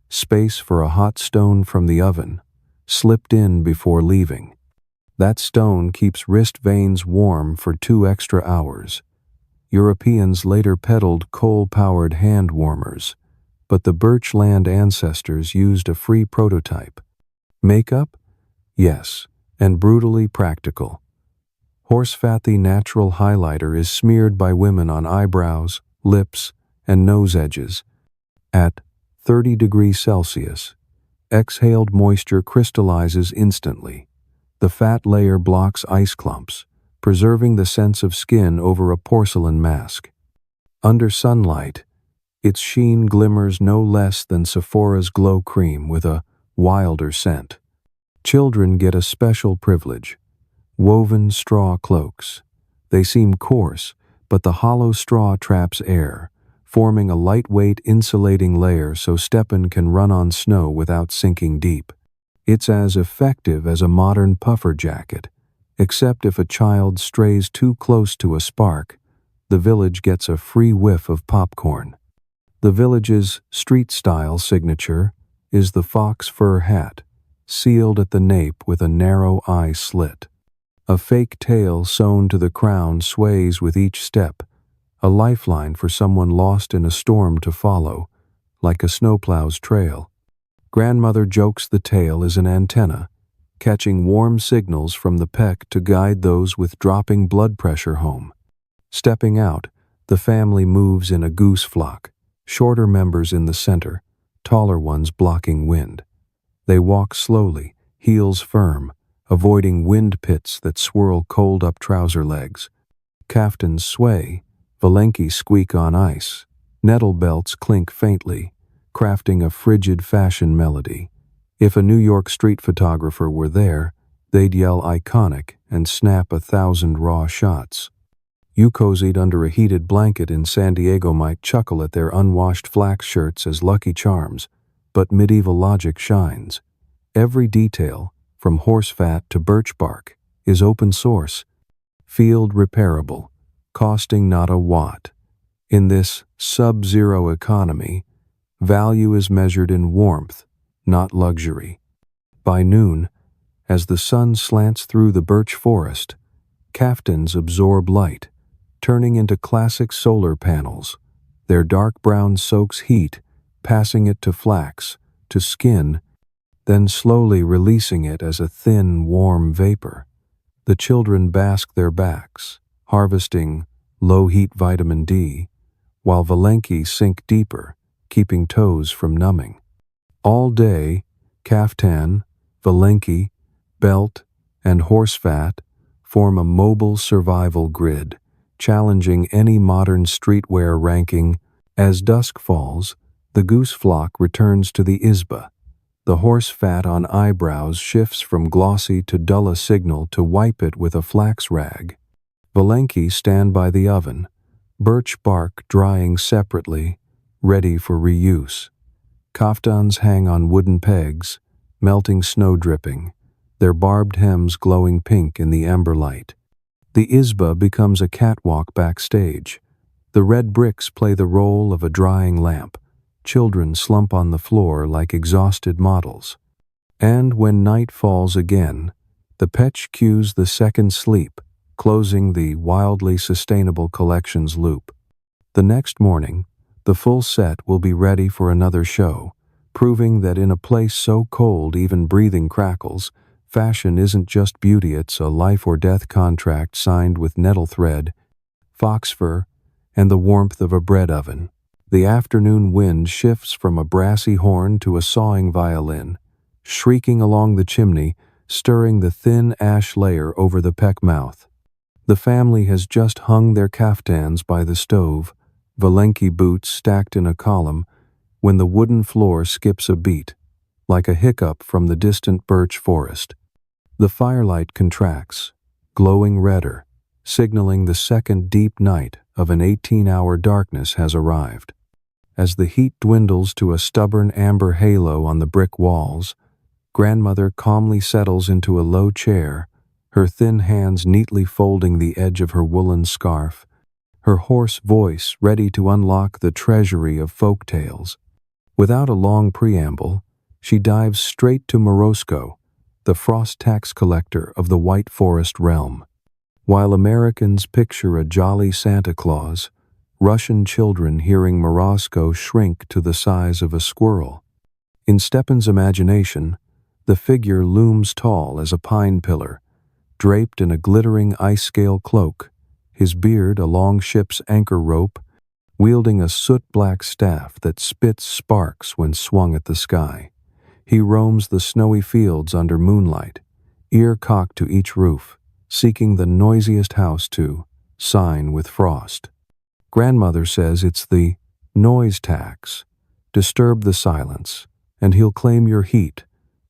[SPEAKER 1] Space for a hot stone from the oven, slipped in before leaving. That stone keeps wrist veins warm for 2 extra hours. Europeans later peddled coal-powered hand warmers, but the Birchland ancestors used a free prototype. Makeup? Yes, and brutally practical. Horse fat, the natural highlighter, is smeared by women on eyebrows, lips, and nose edges. At 30 degrees Celsius, exhaled moisture crystallizes instantly. The fat layer blocks ice clumps, preserving the sense of skin over a porcelain mask. Under sunlight, its sheen glimmers no less than Sephora's glow cream with a wilder scent. Children get a special privilege: woven straw cloaks. They seem coarse, but the hollow straw traps air, forming a lightweight insulating layer so Stepan can run on snow without sinking deep. It's as effective as a modern puffer jacket, except if a child strays too close to a spark, the village gets a free whiff of popcorn. The village's street-style signature is the fox fur hat, sealed at the nape with a narrow eye slit. A fake tail sewn to the crown sways with each step, a lifeline for someone lost in a storm to follow, like a snowplow's trail. Grandmother jokes the tail is an antenna, catching warm signals from the peck to guide those with dropping blood pressure home. Stepping out, the family moves in a goose flock, shorter members in the center, taller ones blocking wind. They walk slowly, heels firm, avoiding wind pits that swirl cold up trouser legs. Caftans sway, valenki squeak on ice, nettle belts clink faintly, crafting a frigid fashion melody. If a New York street photographer were there, they'd yell iconic and snap 1,000 raw shots. You cozied under a heated blanket in San Diego might chuckle at their unwashed flax shirts as Lucky Charms, but medieval logic shines. Every detail, from horse fat to birch bark, is open source, field repairable, costing not a watt. In this sub-zero economy, value is measured in warmth, not luxury. By noon, as the sun slants through the birch forest, caftans absorb light, turning into classic solar panels. Their dark brown soaks heat, passing it to flax, to skin, then slowly releasing it as a thin, warm vapor. The children bask their backs, harvesting low-heat vitamin D, while valenki sink deeper, keeping toes from numbing. All day, kaftan, valenki, belt, and horse fat form a mobile survival grid, challenging any modern streetwear ranking. As dusk falls, the goose flock returns to the izba. The horse fat on eyebrows shifts from glossy to dull a signal to wipe it with a flax rag. Valenki stand by the oven, birch bark drying separately, ready for reuse. Kaftans hang on wooden pegs, melting snow dripping, their barbed hems glowing pink in the amber light. The izba becomes a catwalk backstage. The red bricks play the role of a drying lamp. Children slump on the floor like exhausted models. And when night falls again, the petch cues the second sleep, closing the wildly sustainable collections loop. The next morning, the full set will be ready for another show, proving that in a place so cold even breathing crackles, fashion isn't just beauty, it's a life-or-death contract signed with nettle thread, fox fur, and the warmth of a bread oven. The afternoon wind shifts from a brassy horn to a sawing violin, shrieking along the chimney, stirring the thin ash layer over the peck mouth. The family has just hung their kaftans by the stove, valenki boots stacked in a column, when the wooden floor skips a beat, like a hiccup from the distant birch forest. The firelight contracts, glowing redder, signaling the second deep night of an 18-hour darkness has arrived. As the heat dwindles to a stubborn amber halo on the brick walls, grandmother calmly settles into a low chair, her thin hands neatly folding the edge of her woolen scarf, her hoarse voice ready to unlock the treasury of folk tales. Without a long preamble, she dives straight to Morosco, the frost tax collector of the White Forest realm. While Americans picture a jolly Santa Claus, Russian children hearing Morosco shrink to the size of a squirrel. In Stepan's imagination, the figure looms tall as a pine pillar, draped in a glittering ice-scale cloak, his beard a long ship's anchor rope, wielding a soot-black staff that spits sparks when swung at the sky. He roams the snowy fields under moonlight, ear cocked to each roof, seeking the noisiest house to sign with frost. Grandmother says it's the noise tax. Disturb the silence, and he'll claim your heat,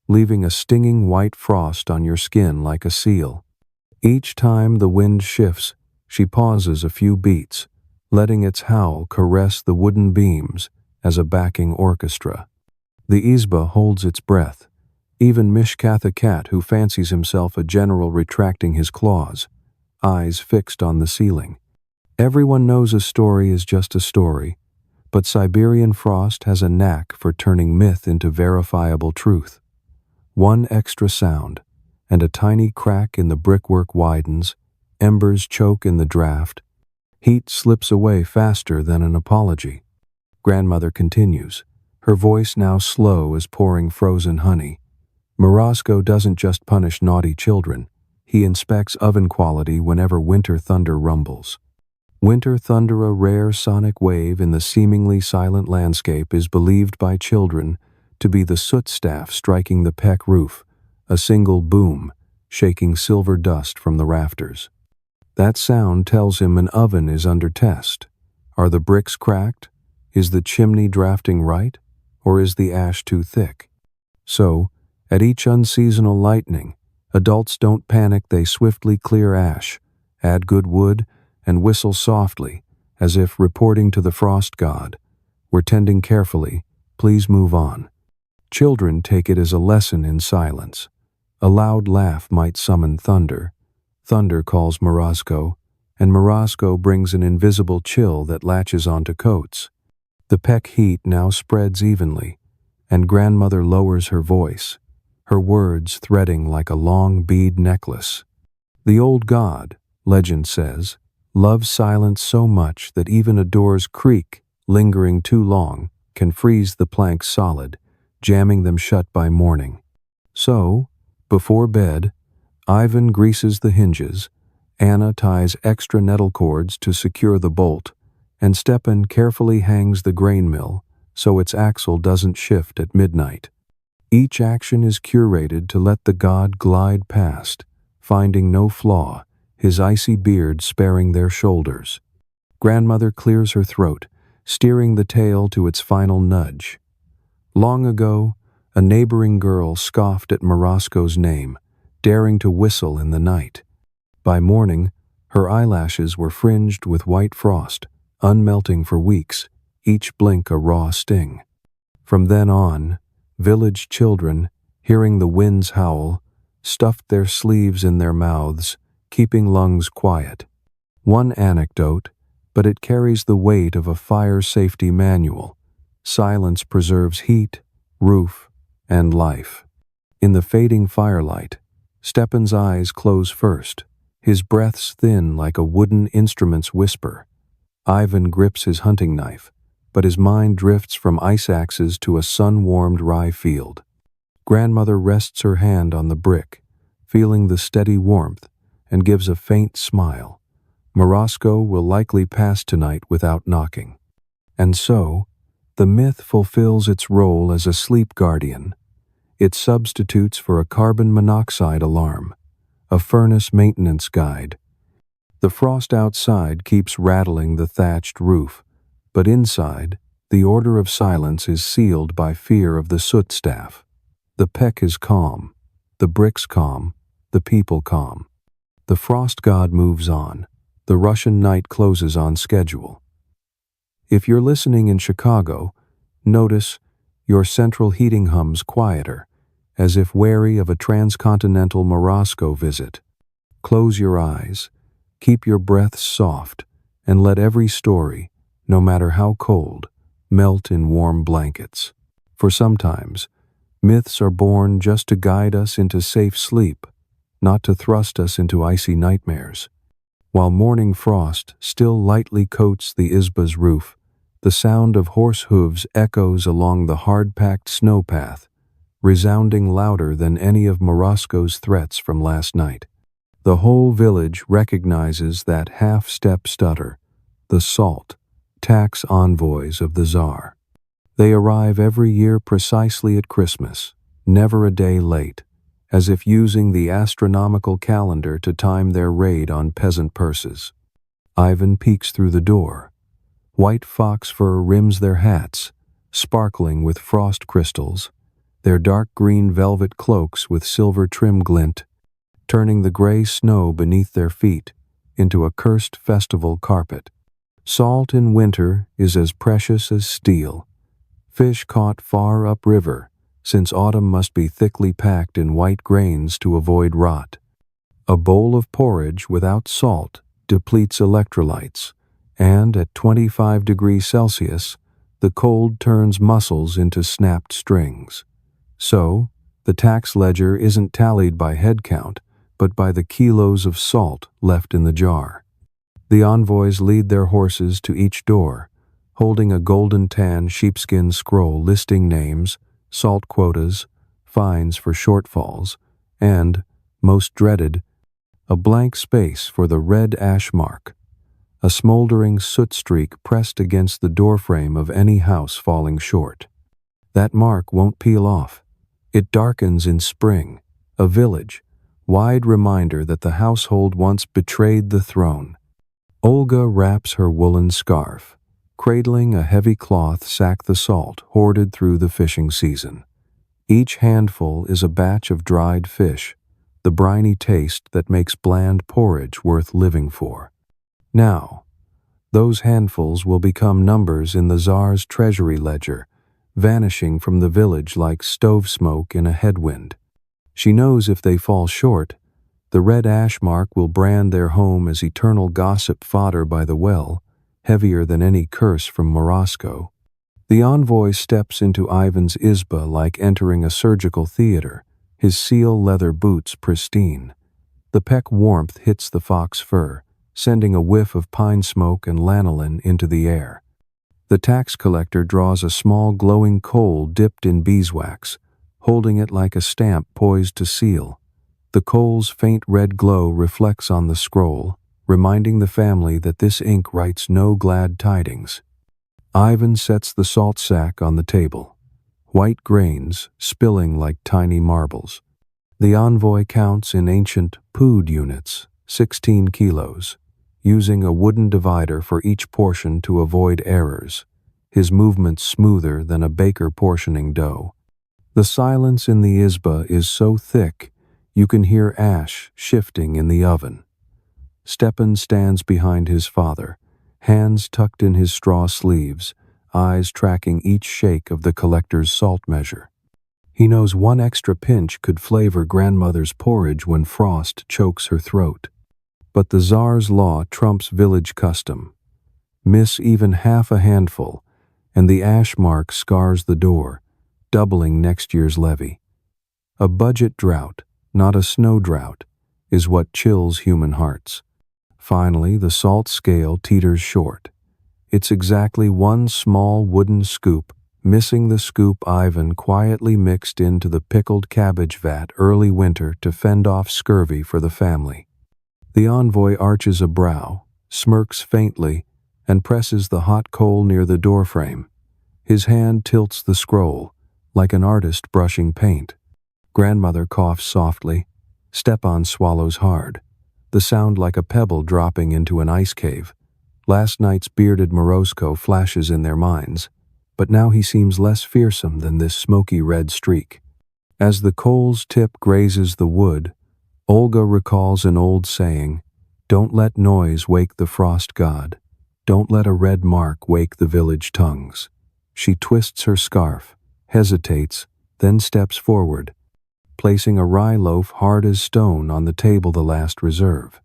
[SPEAKER 1] leaving a stinging white frost on your skin like a seal. Each time the wind shifts, she pauses a few beats, letting its howl caress the wooden beams as a backing orchestra. The Izba holds its breath, even Mishka the cat who fancies himself a general retracting his claws, eyes fixed on the ceiling. Everyone knows a story is just a story, but Siberian frost has a knack for turning myth into verifiable truth. One extra sound, and a tiny crack in the brickwork widens, embers choke in the draft, heat slips away faster than an apology. Grandmother continues, her voice now slow as pouring frozen honey. Morozko doesn't just punish naughty children, he inspects oven quality whenever winter thunder rumbles. Winter thunder, a rare sonic wave in the seemingly silent landscape, is believed by children to be the soot staff striking the peck roof, a single boom, shaking silver dust from the rafters. That sound tells him an oven is under test. Are the bricks cracked? Is the chimney drafting right? Or is the ash too thick? So, at each unseasonal lightning, adults don't panic, they swiftly clear ash, add good wood, and whistle softly, as if reporting to the frost god, "We're tending carefully, please move on." Children take it as a lesson in silence. A loud laugh might summon thunder. Thunder calls Morozko, and Morozko brings an invisible chill that latches onto coats. The peck heat now spreads evenly, and grandmother lowers her voice, her words threading like a long bead necklace. The old god, legend says, loves silence so much that even a door's creak, lingering too long, can freeze the planks solid, jamming them shut by morning. So, before bed, Ivan greases the hinges, Anna ties extra nettle cords to secure the bolt, and Stepan carefully hangs the grain mill so its axle doesn't shift at midnight. Each action is curated to let the god glide past, finding no flaw, his icy beard sparing their shoulders. Grandmother clears her throat, steering the tale to its final nudge. Long ago, a neighboring girl scoffed at Morozko's name, daring to whistle in the night. By morning, her eyelashes were fringed with white frost, unmelting for weeks, each blink a raw sting. From then on, village children, hearing the winds howl, stuffed their sleeves in their mouths, keeping lungs quiet. One anecdote, but it carries the weight of a fire safety manual. Silence preserves heat, roof, and life. In the fading firelight, Stepan's eyes close first, his breaths thin like a wooden instrument's whisper. Ivan grips his hunting knife, but his mind drifts from ice axes to a sun-warmed rye field. Grandmother rests her hand on the brick, feeling the steady warmth, and gives a faint smile. Morozko will likely pass tonight without knocking. And so, the myth fulfills its role as a sleep guardian. It substitutes for a carbon monoxide alarm, a furnace maintenance guide. The frost outside keeps rattling the thatched roof, but inside, the order of silence is sealed by fear of the soot staff. The peck is calm, the bricks calm, the people calm. The frost god moves on. The Russian night closes on schedule. If you're listening in Chicago, notice your central heating hums quieter, as if wary of a transcontinental Morozko visit. Close your eyes, keep your breaths soft, and let every story, no matter how cold, melt in warm blankets. For sometimes, myths are born just to guide us into safe sleep, not to thrust us into icy nightmares. While morning frost still lightly coats the Izba's roof, the sound of horse hooves echoes along the hard-packed snowpath, resounding louder than any of Morozko's threats from last night. The whole village recognizes that half-step stutter, the salt, tax envoys of the Tsar. They arrive every year precisely at Christmas, never a day late, as if using the astronomical calendar to time their raid on peasant purses. Ivan peeks through the door. White fox fur rims their hats, sparkling with frost crystals, their dark green velvet cloaks with silver trim glint, turning the gray snow beneath their feet into a cursed festival carpet. Salt in winter is as precious as steel, fish caught far upriver, since autumn must be thickly packed in white grains to avoid rot. A bowl of porridge without salt depletes electrolytes, and at 25 degrees Celsius, the cold turns muscles into snapped strings. So, the tax ledger isn't tallied by head count, but by the kilos of salt left in the jar. The envoys lead their horses to each door, holding a golden tan sheepskin scroll listing names, salt quotas, fines for shortfalls, and, most dreaded, a blank space for the red ash mark, a smoldering soot streak pressed against the doorframe of any house falling short. That mark won't peel off. It darkens in spring, a village, wide reminder that the household once betrayed the throne. Olga wraps her woolen scarf, cradling a heavy cloth sack the salt hoarded through the fishing season. Each handful is a batch of dried fish, the briny taste that makes bland porridge worth living for. Now, those handfuls will become numbers in the Tsar's treasury ledger, vanishing from the village like stove smoke in a headwind. She knows if they fall short, the red ash mark will brand their home as eternal gossip fodder by the well, heavier than any curse from Morosco. The envoy steps into Ivan's izba like entering a surgical theater, his seal leather boots pristine. The peck warmth hits the fox fur, sending a whiff of pine smoke and lanolin into the air. The tax collector draws a small glowing coal dipped in beeswax, holding it like a stamp poised to seal. The coal's faint red glow reflects on the scroll, reminding the family that this ink writes no glad tidings. Ivan sets the salt sack on the table, white grains spilling like tiny marbles. The envoy counts in ancient pood units, 16 kilos, using a wooden divider for each portion to avoid errors, his movements smoother than a baker portioning dough. The silence in the izba is so thick you can hear ash shifting in the oven. Stepan stands behind his father, hands tucked in his straw sleeves, eyes tracking each shake of the collector's salt measure. He knows one extra pinch could flavor grandmother's porridge when frost chokes her throat. But the Tsar's law trumps village custom. Miss even half a handful, and the ash mark scars the door, doubling next year's levy. A budget drought, not a snow drought, is what chills human hearts. Finally, the salt scale teeters short. It's exactly one small wooden scoop, missing the scoop Ivan quietly mixed into the pickled cabbage vat early winter to fend off scurvy for the family. The envoy arches a brow, smirks faintly, and presses the hot coal near the doorframe. His hand tilts the scroll, like an artist brushing paint. Grandmother coughs softly. Stepan swallows hard, the sound like a pebble dropping into an ice cave. Last night's bearded Morosco flashes in their minds, but now he seems less fearsome than this smoky red streak. As the coal's tip grazes the wood, Olga recalls an old saying, "Don't let noise wake the frost god. Don't let a red mark wake the village tongues." She twists her scarf, hesitates, then steps forward, placing a rye loaf hard as stone on the table, the last reserve.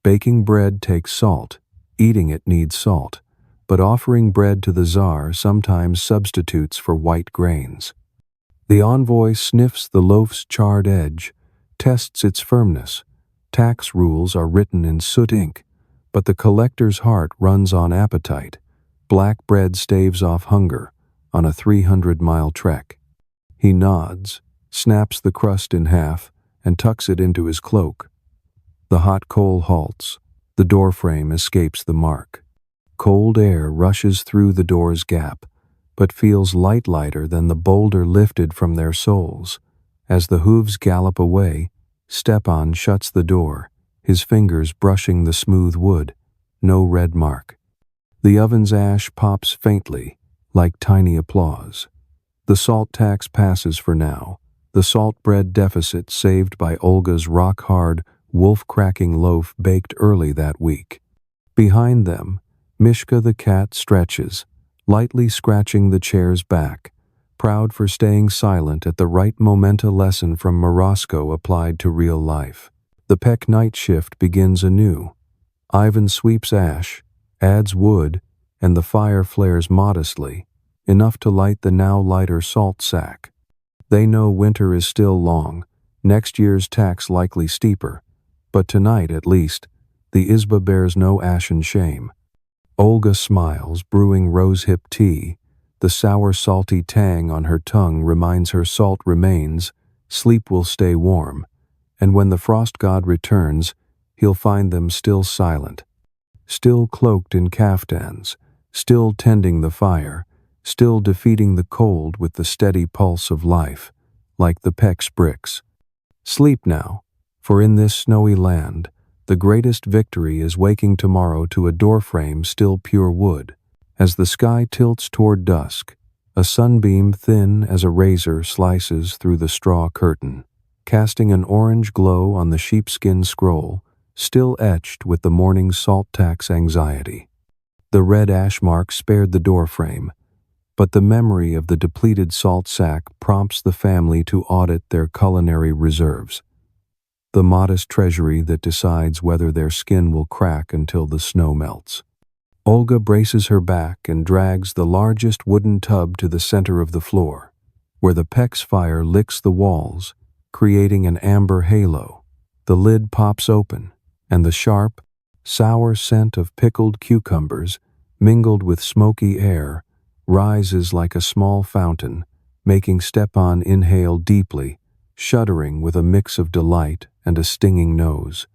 [SPEAKER 1] Baking bread takes salt, eating it needs salt, but offering bread to the Tsar sometimes substitutes for white grains. The envoy sniffs the loaf's charred edge, tests its firmness. Tax rules are written in soot ink, but the collector's heart runs on appetite. Black bread staves off hunger on a 300-mile trek. He nods, snaps the crust in half, and tucks it into his cloak. The hot coal halts. The doorframe escapes the mark. Cold air rushes through the door's gap, but feels lighter than the boulder lifted from their souls. As the hooves gallop away, Stepan shuts the door, his fingers brushing the smooth wood. No red mark. The oven's ash pops faintly, like tiny applause. The salt tax passes for now, the salt bread deficit saved by Olga's rock-hard, wolf-cracking loaf baked early that week. Behind them, Mishka the cat stretches, lightly scratching the chair's back, proud for staying silent at the right momenta lesson from Morosco applied to real life. The Peck night shift begins anew. Ivan sweeps ash, adds wood, and the fire flares modestly, enough to light the now lighter salt sack. They know winter is still long, next year's tax likely steeper, but tonight at least, the Izba bears no ashen shame. Olga smiles, brewing rosehip tea. The sour salty tang on her tongue reminds her salt remains, sleep will stay warm, and when the frost god returns, he'll find them still silent, still cloaked in caftans, still tending the fire, still defeating the cold with the steady pulse of life, like the Peck's bricks. Sleep now, for in this snowy land, the greatest victory is waking tomorrow to a doorframe still pure wood. As the sky tilts toward dusk, a sunbeam thin as a razor slices through the straw curtain, casting an orange glow on the sheepskin scroll, still etched with the morning's salt tax anxiety. The red ash mark spared the doorframe, but the memory of the depleted salt sack prompts the family to audit their culinary reserves, the modest treasury that decides whether their skin will crack until the snow melts. Olga braces her back and drags the largest wooden tub to the center of the floor, where the Peck's fire licks the walls, creating an amber halo. The lid pops open, and the sharp, sour scent of pickled cucumbers, mingled with smoky air, rises like a small fountain, making Stepan inhale deeply, shuddering with a mix of delight and a stinging nose.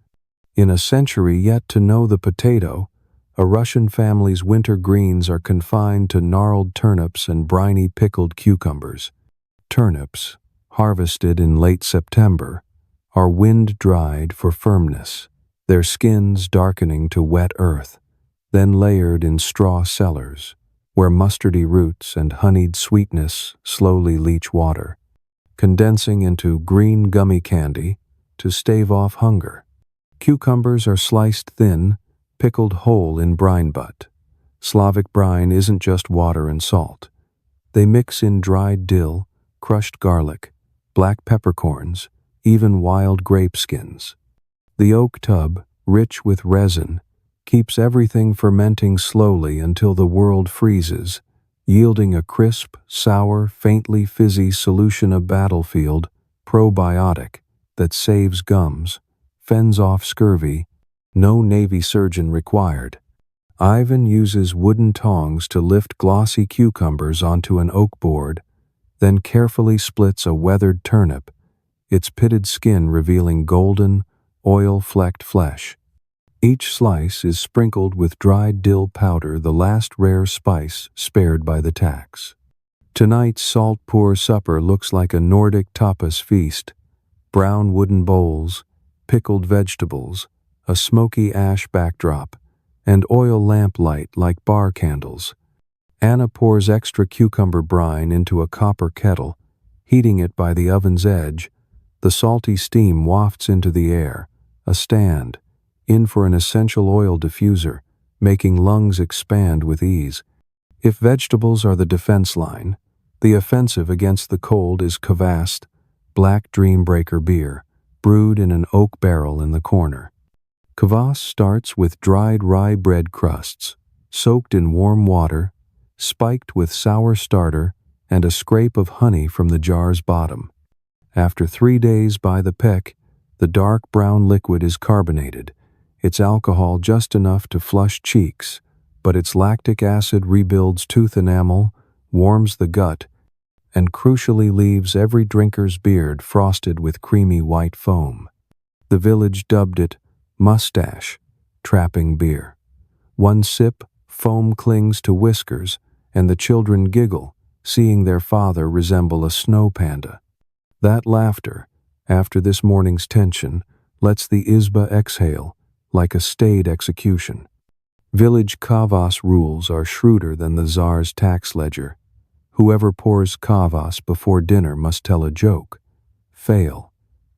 [SPEAKER 1] In a century yet to know the potato, a Russian family's winter greens are confined to gnarled turnips and briny pickled cucumbers. Turnips, harvested in late September, are wind-dried for firmness, their skins darkening to wet earth, then layered in straw cellars, where mustardy roots and honeyed sweetness slowly leach water, condensing into green gummy candy to stave off hunger. Cucumbers are sliced thin, pickled whole in brine butt. Slavic brine isn't just water and salt. They mix in dried dill, crushed garlic, black peppercorns, even wild grape skins. The oak tub, rich with resin, keeps everything fermenting slowly until the world freezes, yielding a crisp, sour, faintly fizzy solution of battlefield, probiotic, that saves gums, fends off scurvy, no Navy surgeon required. Ivan uses wooden tongs to lift glossy cucumbers onto an oak board, then carefully splits a weathered turnip, its pitted skin revealing golden, oil-flecked flesh. Each slice is sprinkled with dried dill powder, the last rare spice spared by the tax. Tonight's salt-poor supper looks like a Nordic tapas feast. Brown wooden bowls, pickled vegetables, a smoky ash backdrop, and oil lamplight like bar candles. Anna pours extra cucumber brine into a copper kettle, heating it by the oven's edge. The salty steam wafts into the air, a stand, in for an essential oil diffuser, making lungs expand with ease. If vegetables are the defense line, the offensive against the cold is Kvast, black Dreambreaker beer, brewed in an oak barrel in the corner. Kvass starts with dried rye bread crusts, soaked in warm water, spiked with sour starter, and a scrape of honey from the jar's bottom. After 3 days by the Peck, the dark brown liquid is carbonated, its alcohol just enough to flush cheeks, but its lactic acid rebuilds tooth enamel, warms the gut, and crucially leaves every drinker's beard frosted with creamy white foam. The village dubbed it mustache, trapping beer. One sip, foam clings to whiskers, and the children giggle, seeing their father resemble a snow panda. That laughter, after this morning's tension, lets the Izba exhale, like a staid execution. Village kvass rules are shrewder than the Tsar's tax ledger. Whoever pours kvass before dinner must tell a joke. Fail,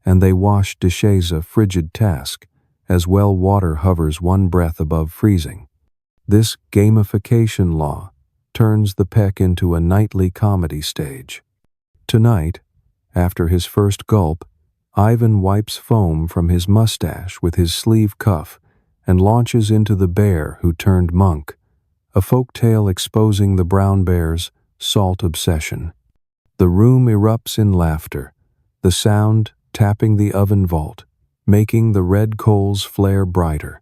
[SPEAKER 1] and they wash dishes a frigid task, as well water hovers one breath above freezing. This gamification law turns the peck into a nightly comedy stage. Tonight, after his first gulp, Ivan wipes foam from his mustache with his sleeve cuff and launches into the bear who turned monk, a folk tale exposing the brown bear's salt obsession. The room erupts in laughter, the sound tapping the oven vault, making the red coals flare brighter.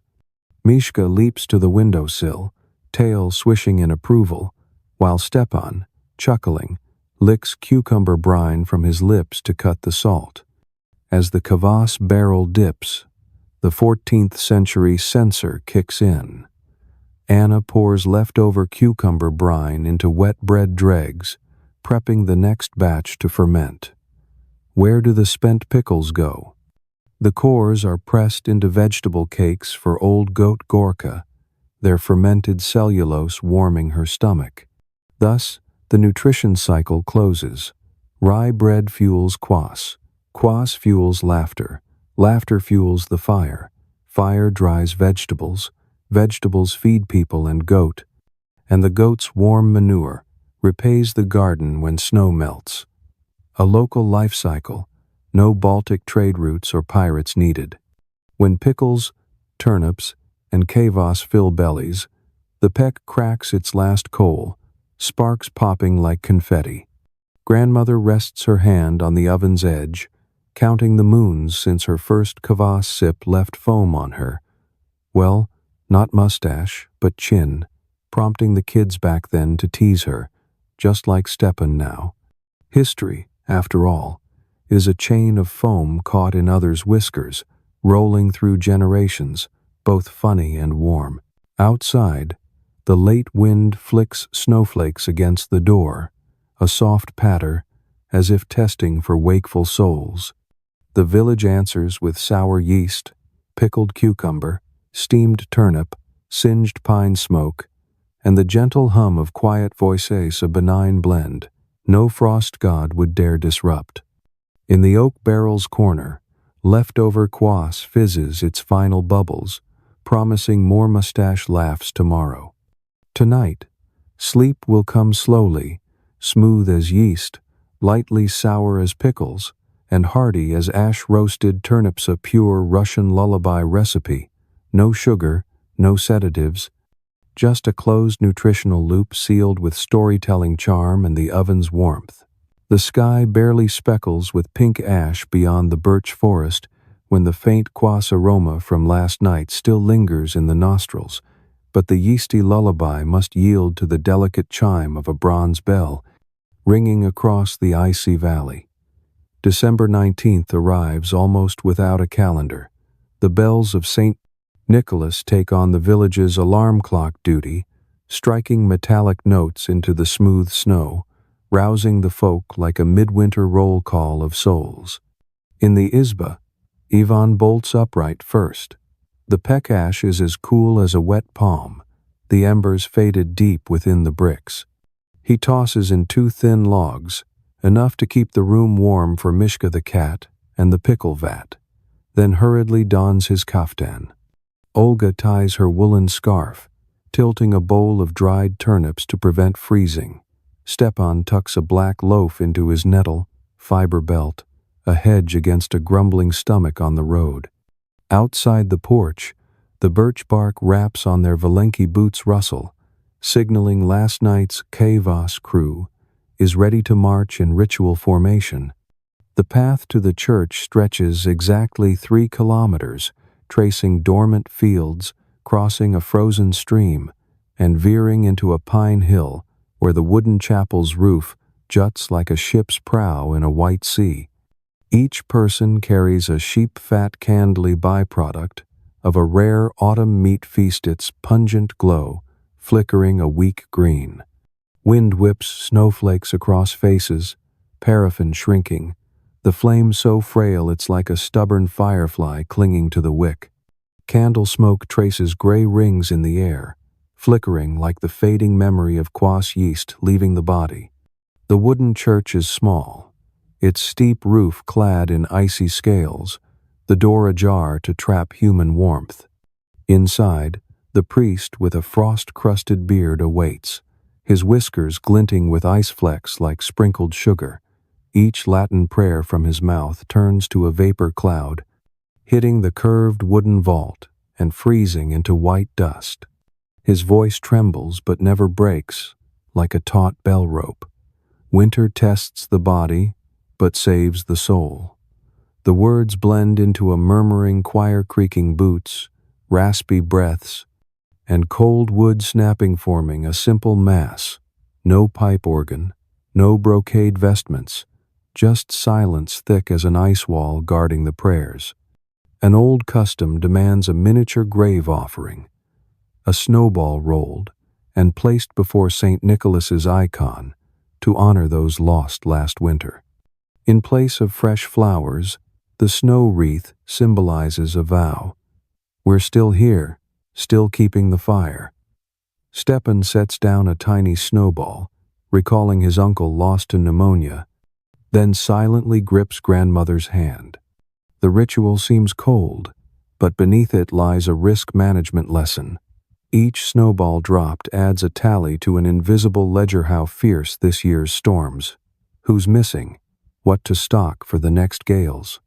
[SPEAKER 1] Mishka leaps to the windowsill, tail swishing in approval, while Stepan, chuckling, licks cucumber brine from his lips to cut the salt. As the kvass barrel dips, the 14th century censor kicks in. Anna pours leftover cucumber brine into wet bread dregs, prepping the next batch to ferment. Where do the spent pickles go? The cores are pressed into vegetable cakes for old goat Gorka, their fermented cellulose warming her stomach. Thus, the nutrition cycle closes. Rye bread fuels kvass fuels laughter, laughter fuels the fire dries vegetables, vegetables feed people and goat, and the goat's warm manure repays the garden when snow melts. A local life cycle, no Baltic trade routes or pirates needed. When pickles, turnips, and kvass fill bellies, the peck cracks its last coal, sparks popping like confetti. Grandmother rests her hand on the oven's edge, counting the moons since her first kvass sip left foam on her. Well, not mustache, but chin, prompting the kids back then to tease her, just like Stepan now. History, after all, is a chain of foam caught in others' whiskers, rolling through generations, both funny and warm. Outside, the late wind flicks snowflakes against the door, a soft patter, as if testing for wakeful souls. The village answers with sour yeast, pickled cucumber, steamed turnip, singed pine smoke, and the gentle hum of quiet voices, a benign blend no frost god would dare disrupt. In the oak barrel's corner, leftover kvass fizzes its final bubbles, promising more mustache laughs tomorrow. Tonight, sleep will come slowly, smooth as yeast, lightly sour as pickles, and hearty as ash-roasted turnips, a pure Russian lullaby recipe. No sugar, no sedatives, just a closed nutritional loop sealed with storytelling charm and the oven's warmth. The sky barely speckles with pink ash beyond the birch forest when the faint kvass aroma from last night still lingers in the nostrils, but the yeasty lullaby must yield to the delicate chime of a bronze bell ringing across the icy valley. December 19th arrives almost without a calendar. The bells of St. Nicholas take on the village's alarm clock duty, striking metallic notes into the smooth snow, rousing the folk like a midwinter roll call of souls. In the Izba, Ivan bolts upright first. The peck ash is as cool as a wet palm, the embers faded deep within the bricks. He tosses in 2 thin logs, enough to keep the room warm for Mishka the cat and the pickle vat, then hurriedly dons his kaftan. Olga ties her woolen scarf, tilting a bowl of dried turnips to prevent freezing. Stepan tucks a black loaf into his nettle, fiber belt, a hedge against a grumbling stomach on the road. Outside the porch, the birch bark wraps on their Valenki boots rustle, signaling last night's kvass crew is ready to march in ritual formation. The path to the church stretches exactly 3 kilometers, tracing dormant fields, crossing a frozen stream, and veering into a pine hill where the wooden chapel's roof juts like a ship's prow in a white sea. Each person carries a sheep fat candly byproduct, of a rare autumn meat feast, its pungent glow flickering a weak green. Wind whips snowflakes across faces, paraffin shrinking, the flame so frail it's like a stubborn firefly clinging to the wick. Candle smoke traces gray rings in the air, flickering like the fading memory of quass yeast leaving the body. The wooden church is small, its steep roof clad in icy scales, the door ajar to trap human warmth. Inside, the priest with a frost-crusted beard awaits, his whiskers glinting with ice flecks like sprinkled sugar. Each Latin prayer from his mouth turns to a vapor cloud, hitting the curved wooden vault and freezing into white dust. His voice trembles but never breaks, like a taut bell rope. Winter tests the body, but saves the soul. The words blend into a murmuring choir, creaking boots, raspy breaths, and cold wood snapping, forming a simple mass. No pipe organ, no brocade vestments, just silence thick as an ice wall guarding the prayers. An old custom demands a miniature grave offering, a snowball rolled and placed before St. Nicholas's icon to honor those lost last winter. In place of fresh flowers, the snow wreath symbolizes a vow. We're still here, still keeping the fire. Stepan sets down a tiny snowball, recalling his uncle lost to pneumonia, then silently grips grandmother's hand. The ritual seems cold, but beneath it lies a risk management lesson. Each snowball dropped adds a tally to an invisible ledger: how fierce this year's storms, who's missing, what to stock for the next gales.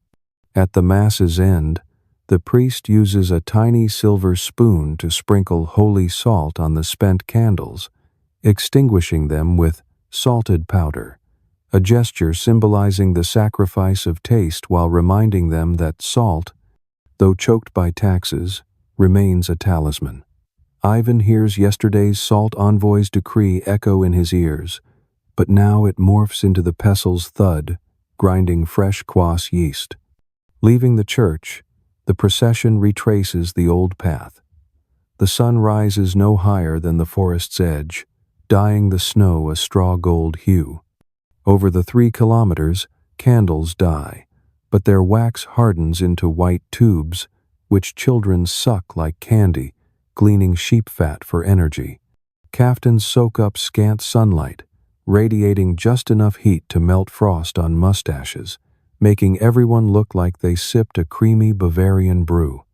[SPEAKER 1] At the Mass's end, the priest uses a tiny silver spoon to sprinkle holy salt on the spent candles, extinguishing them with salted powder, a gesture symbolizing the sacrifice of taste while reminding them that salt, though choked by taxes, remains a talisman. Ivan hears yesterday's salt envoy's decree echo in his ears, but now it morphs into the pestle's thud, grinding fresh quass yeast. Leaving the church, the procession retraces the old path. The sun rises no higher than the forest's edge, dyeing the snow a straw gold hue. Over the 3 kilometers, candles die, but their wax hardens into white tubes, which children suck like candy, gleaning sheep fat for energy. Caftans soak up scant sunlight, radiating just enough heat to melt frost on mustaches, making everyone look like they sipped a creamy Bavarian brew.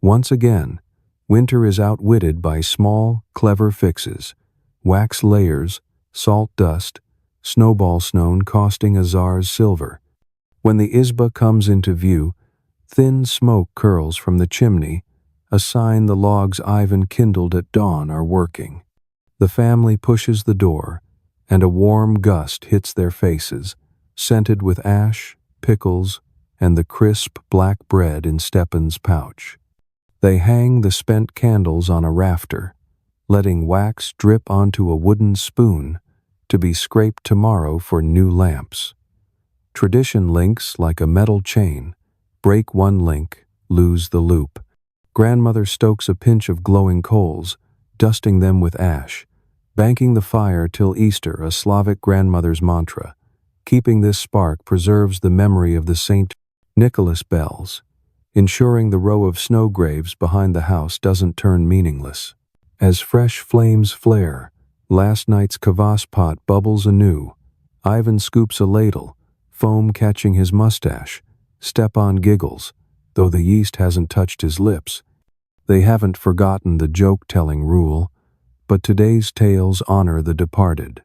[SPEAKER 1] Once again, winter is outwitted by small, clever fixes: wax layers, salt dust, snowball snow costing a czar's silver. When the izba comes into view, thin smoke curls from the chimney, a sign the logs Ivan kindled at dawn are working. The family pushes the door, and a warm gust hits their faces, scented with ash, pickles, and the crisp black bread in Stepan's pouch. They hang the spent candles on a rafter, letting wax drip onto a wooden spoon to be scraped tomorrow for new lamps. Tradition links like a metal chain. Break one link, lose the loop. Grandmother stokes a pinch of glowing coals, dusting them with ash, banking the fire till Easter, a Slavic grandmother's mantra. Keeping this spark preserves the memory of the St. Nicholas bells, ensuring the row of snow graves behind the house doesn't turn meaningless. As fresh flames flare, last night's kvass pot bubbles anew. Ivan scoops a ladle, foam catching his mustache. Stepan giggles, though the yeast hasn't touched his lips. They haven't forgotten the joke-telling rule, but today's tales honor the departed.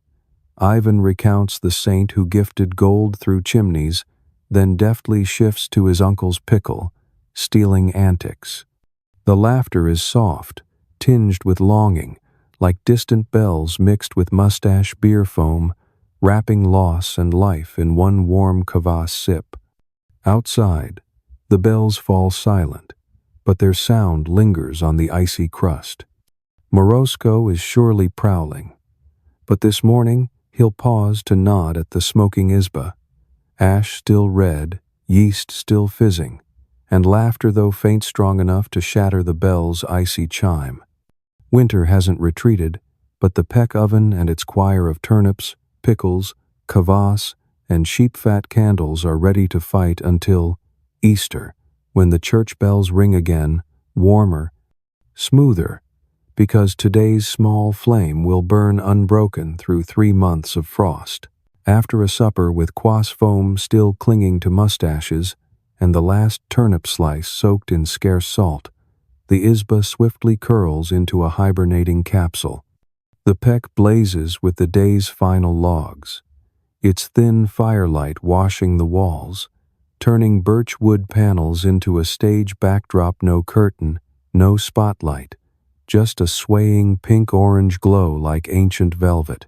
[SPEAKER 1] Ivan recounts the saint who gifted gold through chimneys, then deftly shifts to his uncle's pickle, stealing antics. The laughter is soft, tinged with longing, like distant bells mixed with mustache beer foam, wrapping loss and life in one warm kvass sip. Outside, the bells fall silent, but their sound lingers on the icy crust. Morozko is surely prowling, but this morning he'll pause to nod at the smoking izba, ash still red, yeast still fizzing, and laughter though faint strong enough to shatter the bell's icy chime. Winter hasn't retreated, but the peck oven and its choir of turnips, pickles, kvass, and sheep-fat candles are ready to fight until Easter, when the church bells ring again, warmer, smoother, because today's small flame will burn unbroken through 3 months of frost. After a supper with kvass foam still clinging to mustaches and the last turnip slice soaked in scarce salt, the izba swiftly curls into a hibernating capsule. The peck blazes with the day's final logs, its thin firelight washing the walls, turning birch wood panels into a stage backdrop. No curtain, no spotlight, just a swaying pink-orange glow like ancient velvet.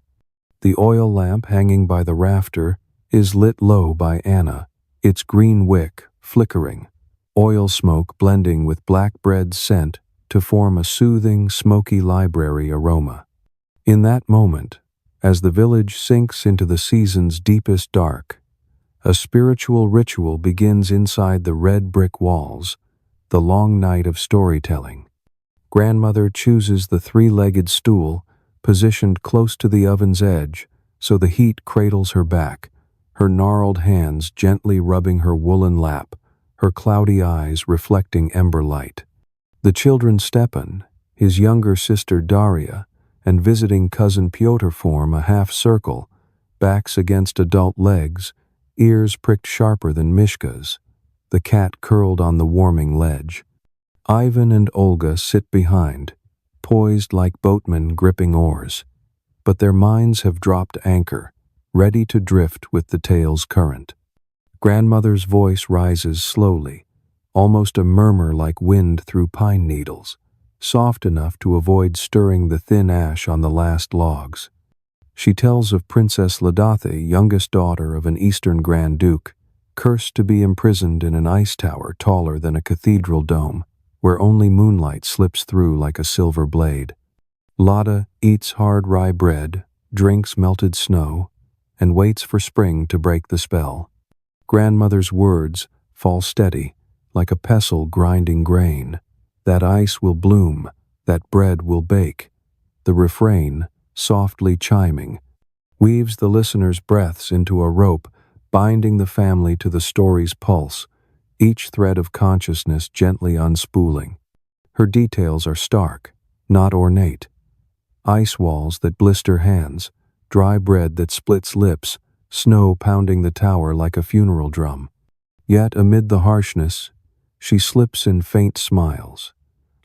[SPEAKER 1] The oil lamp hanging by the rafter is lit low by Anna, its green wick flickering, oil smoke blending with black bread's scent to form a soothing, smoky library aroma. In that moment, as the village sinks into the season's deepest dark, a spiritual ritual begins inside the red brick walls, the long night of storytelling. Grandmother chooses the 3-legged stool, positioned close to the oven's edge, so the heat cradles her back, her gnarled hands gently rubbing her woolen lap, her cloudy eyes reflecting ember light. The children Stepan, his younger sister Daria, and visiting cousin Pyotr form a half-circle, backs against adult legs, ears pricked sharper than Mishka's, the cat curled on the warming ledge. Ivan and Olga sit behind, poised like boatmen gripping oars, but their minds have dropped anchor, ready to drift with the tale's current. Grandmother's voice rises slowly, almost a murmur like wind through pine needles, soft enough to avoid stirring the thin ash on the last logs. She tells of Princess Ladathe, youngest daughter of an Eastern Grand Duke, cursed to be imprisoned in an ice tower taller than a cathedral dome, where only moonlight slips through like a silver blade. Lada eats hard rye bread, drinks melted snow, and waits for spring to break the spell. Grandmother's words fall steady, like a pestle grinding grain. That ice will bloom, that bread will bake. The refrain, softly chiming, weaves the listener's breaths into a rope, binding the family to the story's pulse, each thread of consciousness gently unspooling. Her details are stark, not ornate. Ice walls that blister hands, dry bread that splits lips, snow pounding the tower like a funeral drum. Yet amid the harshness, she slips in faint smiles.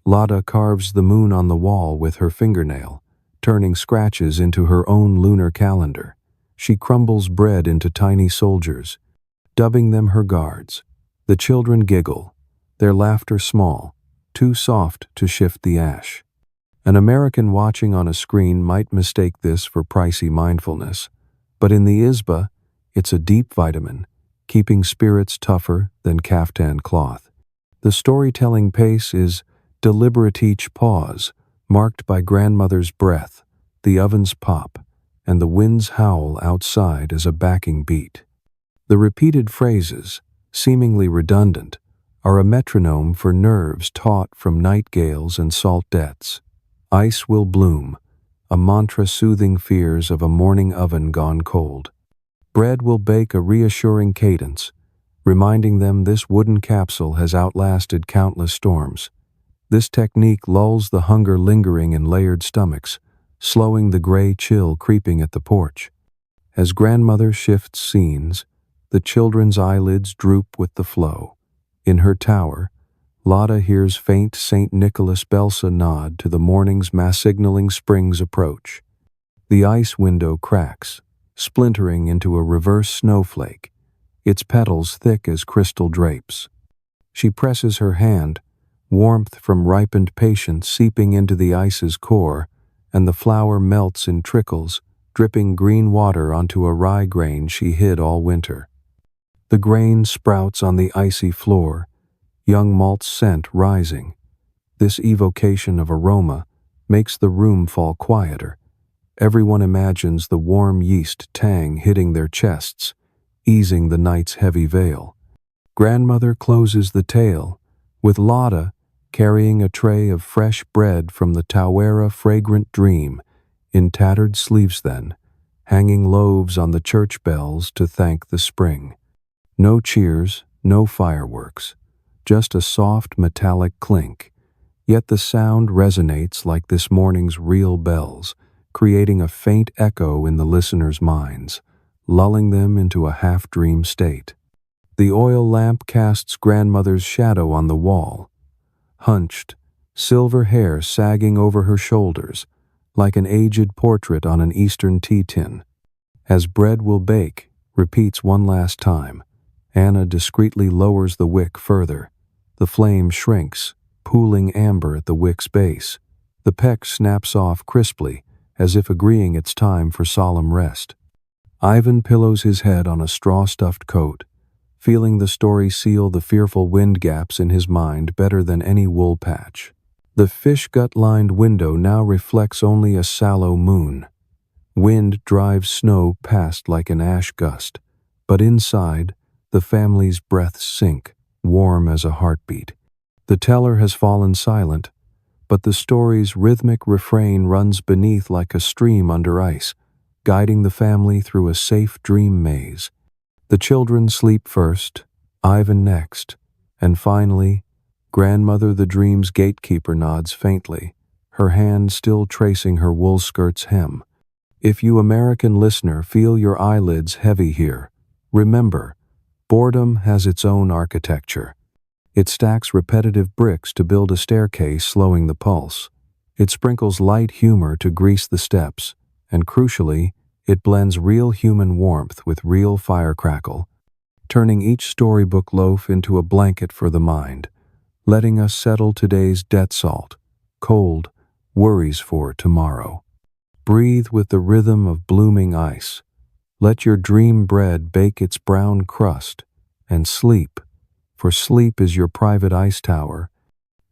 [SPEAKER 1] Lada carves the moon on the wall with her fingernail, turning scratches into her own lunar calendar. She crumbles bread into tiny soldiers, dubbing them her guards. The children giggle, their laughter small, too soft to shift the ash. An American watching on a screen might mistake this for pricey mindfulness, but in the izba, it's a deep vitamin, keeping spirits tougher than kaftan cloth. The storytelling pace is deliberate, each pause marked by grandmother's breath, the oven's pop, and the wind's howl outside as a backing beat. The repeated phrases, seemingly redundant, are a metronome for nerves taut from night gales and salt debts. Ice will bloom, a mantra soothing fears of a morning oven gone cold. Bread will bake, a reassuring cadence, reminding them this wooden capsule has outlasted countless storms. This technique lulls the hunger lingering in layered stomachs, slowing the gray chill creeping at the porch. As grandmother shifts scenes, the children's eyelids droop with the flow. In her tower, Lada hears faint St. Nicholas Belsa nod to the morning's mass signaling spring's approach. The ice window cracks, splintering into a reverse snowflake, its petals thick as crystal drapes. She presses her hand, warmth from ripened patience seeping into the ice's core, and the flower melts in trickles, dripping green water onto a rye grain she hid all winter. The grain sprouts on the icy floor, young malt scent rising. This evocation of aroma makes the room fall quieter. Everyone imagines the warm yeast tang hitting their chests, easing the night's heavy veil. Grandmother closes the tale, with Lotta carrying a tray of fresh bread from the Tawera fragrant dream in tattered sleeves then, hanging loaves on the church bells to thank the spring. No cheers, no fireworks, just a soft metallic clink, yet the sound resonates like this morning's real bells, creating a faint echo in the listeners' minds, lulling them into a half-dream state. The oil lamp casts grandmother's shadow on the wall, hunched, silver hair sagging over her shoulders, like an aged portrait on an Eastern tea tin. As bread will bake, repeats one last time. Anna discreetly lowers the wick further. The flame shrinks, pooling amber at the wick's base. The peck snaps off crisply, as if agreeing it's time for solemn rest. Ivan pillows his head on a straw-stuffed coat, feeling the story seal the fearful wind gaps in his mind better than any wool patch. The fish-gut-lined window now reflects only a sallow moon. Wind drives snow past like an ash gust, but inside, the family's breaths sink, warm as a heartbeat. The teller has fallen silent, but the story's rhythmic refrain runs beneath like a stream under ice, guiding the family through a safe dream maze. The children sleep first, Ivan next, and finally, Grandmother the dream's gatekeeper nods faintly, her hand still tracing her wool skirt's hem. If you American listener feel your eyelids heavy here, remember, boredom has its own architecture. It stacks repetitive bricks to build a staircase slowing the pulse. It sprinkles light humor to grease the steps, and crucially, it blends real human warmth with real fire crackle, turning each storybook loaf into a blanket for the mind, letting us settle today's debt salt, cold, worries for tomorrow. Breathe with the rhythm of blooming ice. Let your dream bread bake its brown crust, and sleep, for sleep is your private ice tower,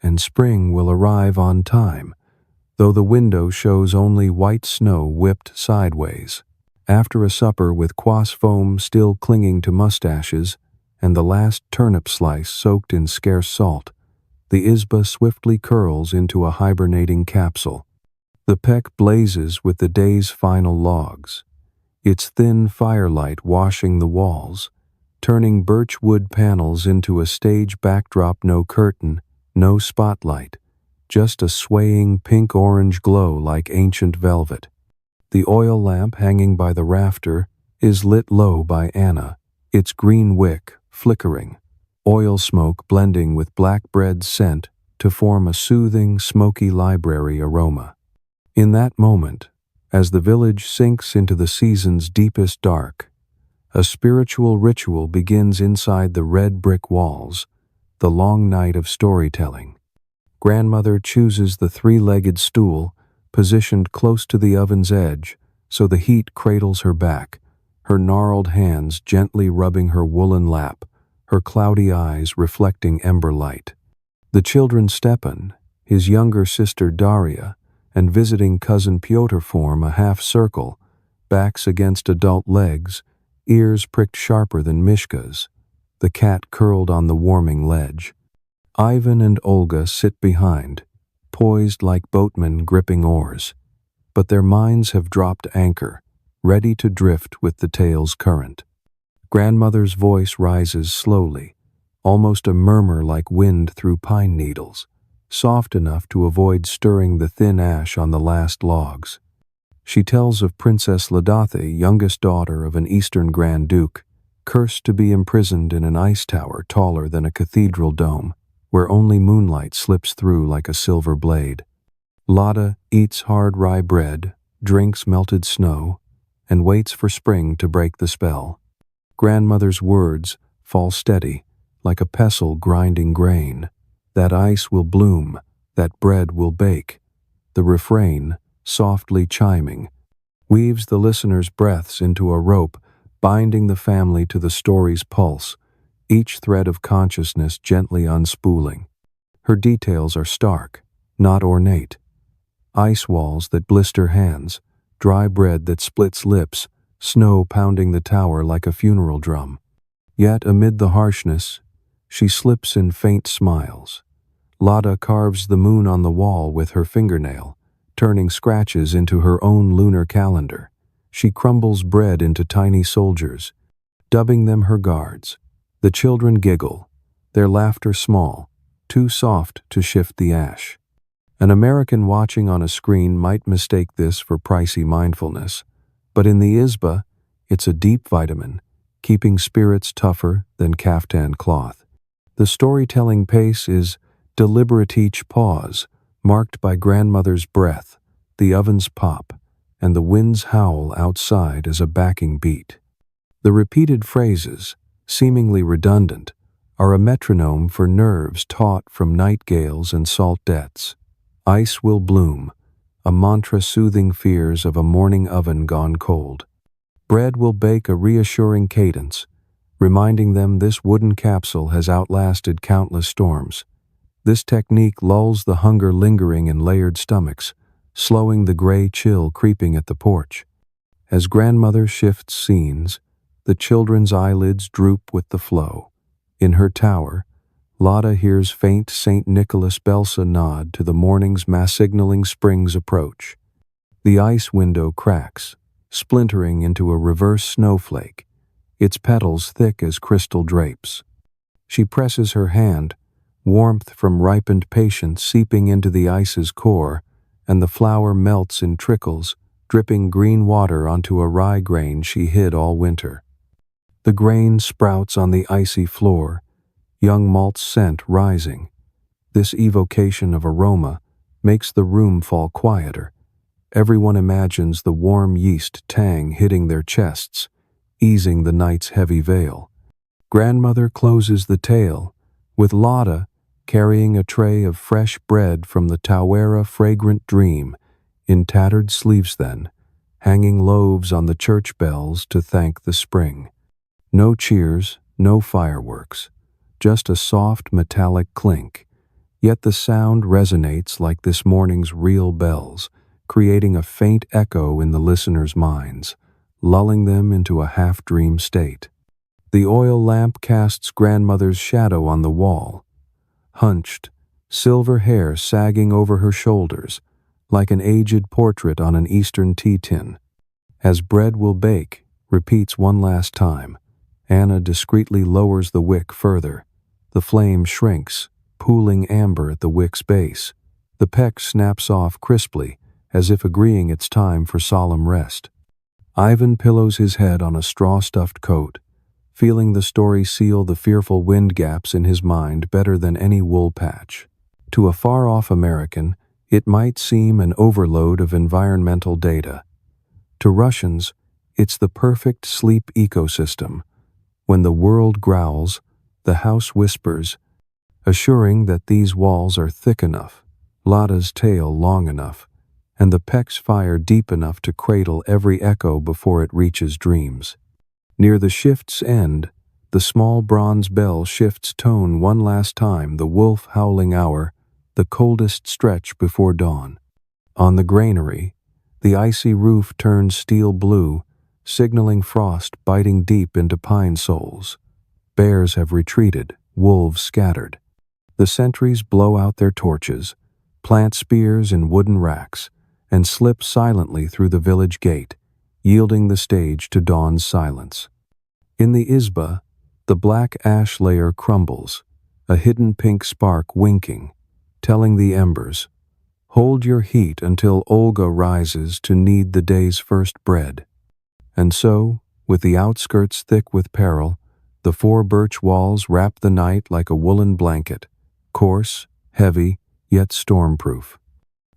[SPEAKER 1] and spring will arrive on time, though the window shows only white snow whipped sideways. After a supper with quass foam still clinging to mustaches, and the last turnip slice soaked in scarce salt, the isba swiftly curls into a hibernating capsule. The peck blazes with the day's final logs, its thin firelight washing the walls, turning birch wood panels into a stage backdrop. No curtain, no spotlight, just a swaying pink-orange glow like ancient velvet. The oil lamp hanging by the rafter is lit low by Anna, its green wick flickering, oil smoke blending with black bread scent to form a soothing, smoky library aroma. In that moment, as the village sinks into the season's deepest dark, a spiritual ritual begins inside the red brick walls, the long night of storytelling. Grandmother chooses the three-legged stool, positioned close to the oven's edge, so the heat cradles her back, her gnarled hands gently rubbing her woolen lap, her cloudy eyes reflecting ember light. The children Stepan, his younger sister Daria, and visiting cousin Pyotr form a half-circle, backs against adult legs, ears pricked sharper than Mishka's, the cat curled on the warming ledge. Ivan and Olga sit behind, poised like boatmen gripping oars, but their minds have dropped anchor, ready to drift with the tale's current. Grandmother's voice rises slowly, almost a murmur like wind through pine needles, soft enough to avoid stirring the thin ash on the last logs. She tells of Princess Ladathe, youngest daughter of an Eastern Grand Duke, cursed to be imprisoned in an ice tower taller than a cathedral dome, where only moonlight slips through like a silver blade. Lotta eats hard rye bread, drinks melted snow, and waits for spring to break the spell. Grandmother's words fall steady, like a pestle grinding grain. That ice will bloom, that bread will bake. The refrain, softly chiming, weaves the listener's breaths into a rope, binding the family to the story's pulse, each thread of consciousness gently unspooling. Her details are stark, not ornate. Ice walls that blister hands, dry bread that splits lips, snow pounding the tower like a funeral drum. Yet amid the harshness, She slips in faint smiles. Lada carves the moon on the wall with her fingernail, turning scratches into her own lunar calendar. She crumbles bread into tiny soldiers, dubbing them her guards. The children giggle, their laughter small, too soft to shift the ash. An American watching on a screen might mistake this for pricey mindfulness, but in the Isba, it's a deep vitamin, keeping spirits tougher than caftan cloth. The storytelling pace is deliberate, each pause, marked by grandmother's breath, the oven's pop, and the wind's howl outside as a backing beat. The repeated phrases, seemingly redundant, are a metronome for nerves taut from night gales and salt debts. Ice will bloom, a mantra soothing fears of a morning oven gone cold. Bread will bake, a reassuring cadence, reminding them this wooden capsule has outlasted countless storms. This technique lulls the hunger lingering in layered stomachs, slowing the gray chill creeping at the porch. As grandmother shifts scenes, the children's eyelids droop with the flow. In her tower, Lada hears faint St. Nicholas bells nod to the morning's mass signaling spring's approach. The ice window cracks, splintering into a reverse snowflake, its petals thick as crystal drapes. She presses her hand, warmth from ripened patience seeping into the ice's core, and the flower melts in trickles, dripping green water onto a rye grain she hid all winter. The grain sprouts on the icy floor, young malt's scent rising. This evocation of aroma makes the room fall quieter. Everyone imagines the warm yeast tang hitting their chests, easing the night's heavy veil. Grandmother closes the tale, with Lada carrying a tray of fresh bread from the Tawera fragrant dream, in tattered sleeves then, hanging loaves on the church bells to thank the spring. No cheers, no fireworks, just a soft metallic clink, yet the sound resonates like this morning's real bells, creating a faint echo in the listeners' minds, lulling them into a half-dream state. The oil lamp casts grandmother's shadow on the wall, hunched, silver hair sagging over her shoulders, like an aged portrait on an Eastern tea tin. As bread will bake, repeats one last time, Anna discreetly lowers the wick further. The flame shrinks, pooling amber at the wick's base. The peck snaps off crisply, as if agreeing it's time for solemn rest. Ivan pillows his head on a straw-stuffed coat, feeling the story seal the fearful wind gaps in his mind better than any wool patch. To a far-off American, it might seem an overload of environmental data. To Russians, it's the perfect sleep ecosystem. When the world growls, the house whispers, assuring that these walls are thick enough, Lada's tail long enough, and the peck's fire deep enough to cradle every echo before it reaches dreams. Near the shift's end, the small bronze bell shifts tone one last time, the wolf howling hour, the coldest stretch before dawn. On the granary, the icy roof turns steel blue, signaling frost biting deep into pine soles. Bears have retreated, wolves scattered. The sentries blow out their torches, plant spears in wooden racks, and slip silently through the village gate, yielding the stage to dawn's silence. In the Isba, the black ash layer crumbles, a hidden pink spark winking, telling the embers, "Hold your heat until Olga rises to knead the day's first bread." And so, with the outskirts thick with peril, the 4 birch walls wrap the night like a woolen blanket, coarse, heavy, yet stormproof.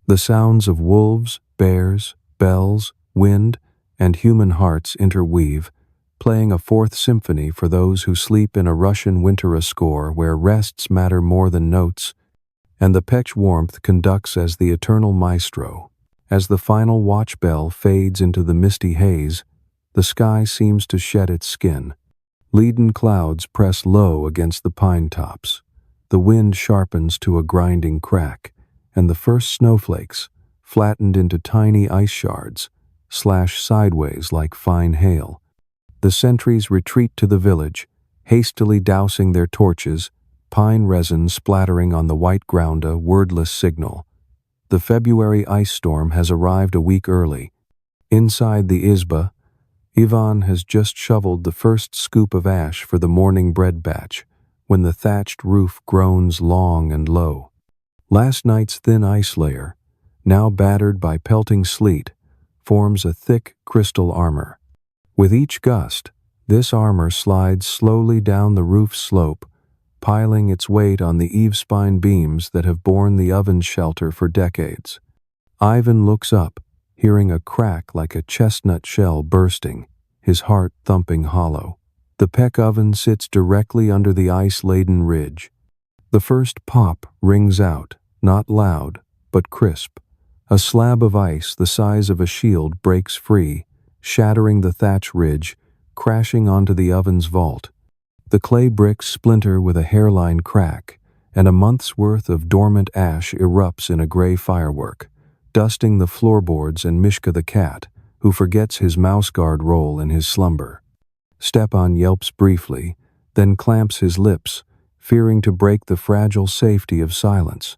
[SPEAKER 1] The sounds of wolves, bears, bells, wind, and human hearts interweave, playing a 4th symphony for those who sleep in a Russian winter score where rests matter more than notes, and the peck's warmth conducts as the eternal maestro. As the final watch bell fades into the misty haze, the sky seems to shed its skin. Leaden clouds press low against the pine tops. The wind sharpens to a grinding crack, and the first snowflakes, flattened into tiny ice shards, slash sideways like fine hail. The sentries retreat to the village, hastily dousing their torches pine resin splattering on the white ground, a wordless signal. The February ice storm has arrived a week early. Inside the izba, Ivan has just shoveled the first scoop of ash for the morning bread batch, when the thatched roof groans long and low. Last night's thin ice layer, now battered by pelting sleet, forms a thick crystal armor. With each gust, this armor slides slowly down the roof slope, piling its weight on the eave-spine beams that have borne the oven's shelter for decades. Ivan looks up, hearing a crack like a chestnut shell bursting, his heart thumping hollow. The peck oven sits directly under the ice-laden ridge. The first pop rings out, not loud, but crisp. A slab of ice the size of a shield breaks free, shattering the thatch ridge, crashing onto the oven's vault. The clay bricks splinter with a hairline crack, and a month's worth of dormant ash erupts in a gray firework, dusting the floorboards and Mishka the cat, who forgets his mouseguard role in his slumber. Stepan yelps briefly, then clamps his lips, fearing to break the fragile safety of silence.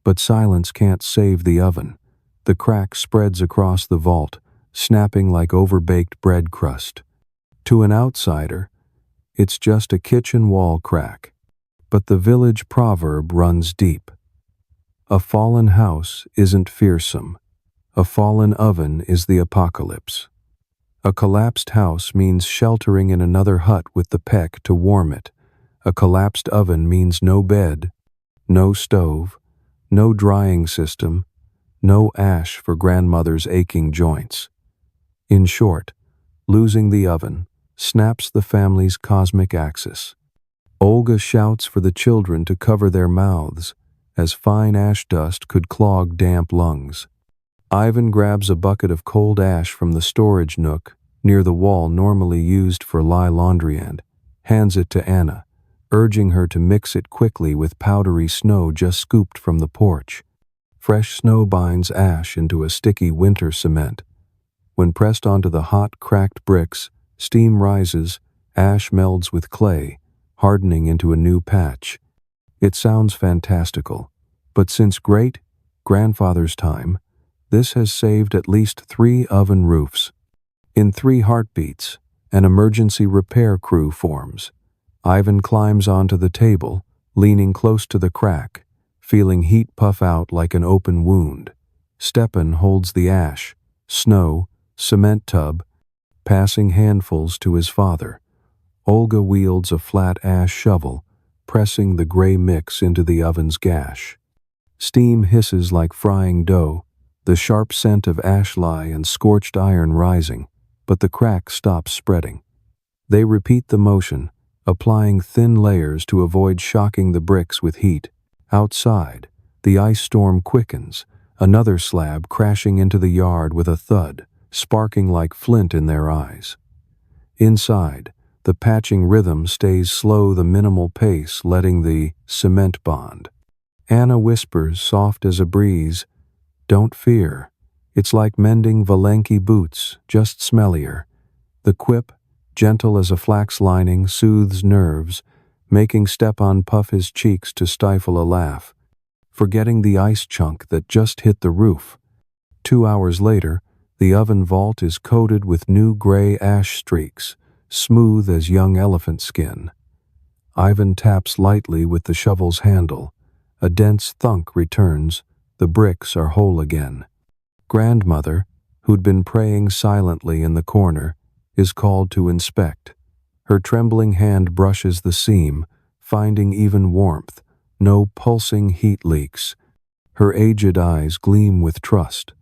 [SPEAKER 1] But silence can't save the oven. The crack spreads across the vault, snapping like overbaked bread crust. To an outsider, it's just a kitchen wall crack. But the village proverb runs deep. A fallen house isn't fearsome. A fallen oven is the apocalypse. A collapsed house means sheltering in another hut with the peck to warm it. A collapsed oven means no bed, no stove, no drying system, no ash for grandmother's aching joints. In short, losing the oven snaps the family's cosmic axis. Olga shouts for the children to cover their mouths, as fine ash dust could clog damp lungs. Ivan grabs a bucket of cold ash from the storage nook near the wall normally used for lye laundry and hands it to Anna, urging her to mix it quickly with powdery snow just scooped from the porch. Fresh snow binds ash into a sticky winter cement. When pressed onto the hot, cracked bricks, steam rises, ash melds with clay, hardening into a new patch. It sounds fantastical, but since great-grandfather's time, this has saved at least 3 oven roofs. In 3 heartbeats, an emergency repair crew forms. Ivan climbs onto the table, leaning close to the crack, feeling heat puff out like an open wound. Stepan holds the ash, snow, cement tub, passing handfuls to his father. Olga wields a flat ash shovel, pressing the gray mix into the oven's gash. Steam hisses like frying dough, the sharp scent of ash lye and scorched iron rising, but the crack stops spreading. They repeat the motion, applying thin layers to avoid shocking the bricks with heat. Outside, the ice storm quickens, another slab crashing into the yard with a thud, sparking like flint in their eyes. Inside, the patching rhythm stays slow, the minimal pace letting the cement bond. Anna whispers, soft as a breeze, "Don't fear. It's like mending Valenki boots, just smellier." The quip, gentle as a flax lining, soothes nerves, making Stepan puff his cheeks to stifle a laugh, forgetting the ice chunk that just hit the roof. 2 hours later, the oven vault is coated with new gray ash streaks, smooth as young elephant skin. Ivan taps lightly with the shovel's handle. A dense thunk returns. The bricks are whole again. Grandmother, who'd been praying silently in the corner, is called to inspect. Her trembling hand brushes the seam, finding even warmth, no pulsing heat leaks. Her aged eyes gleam with trust,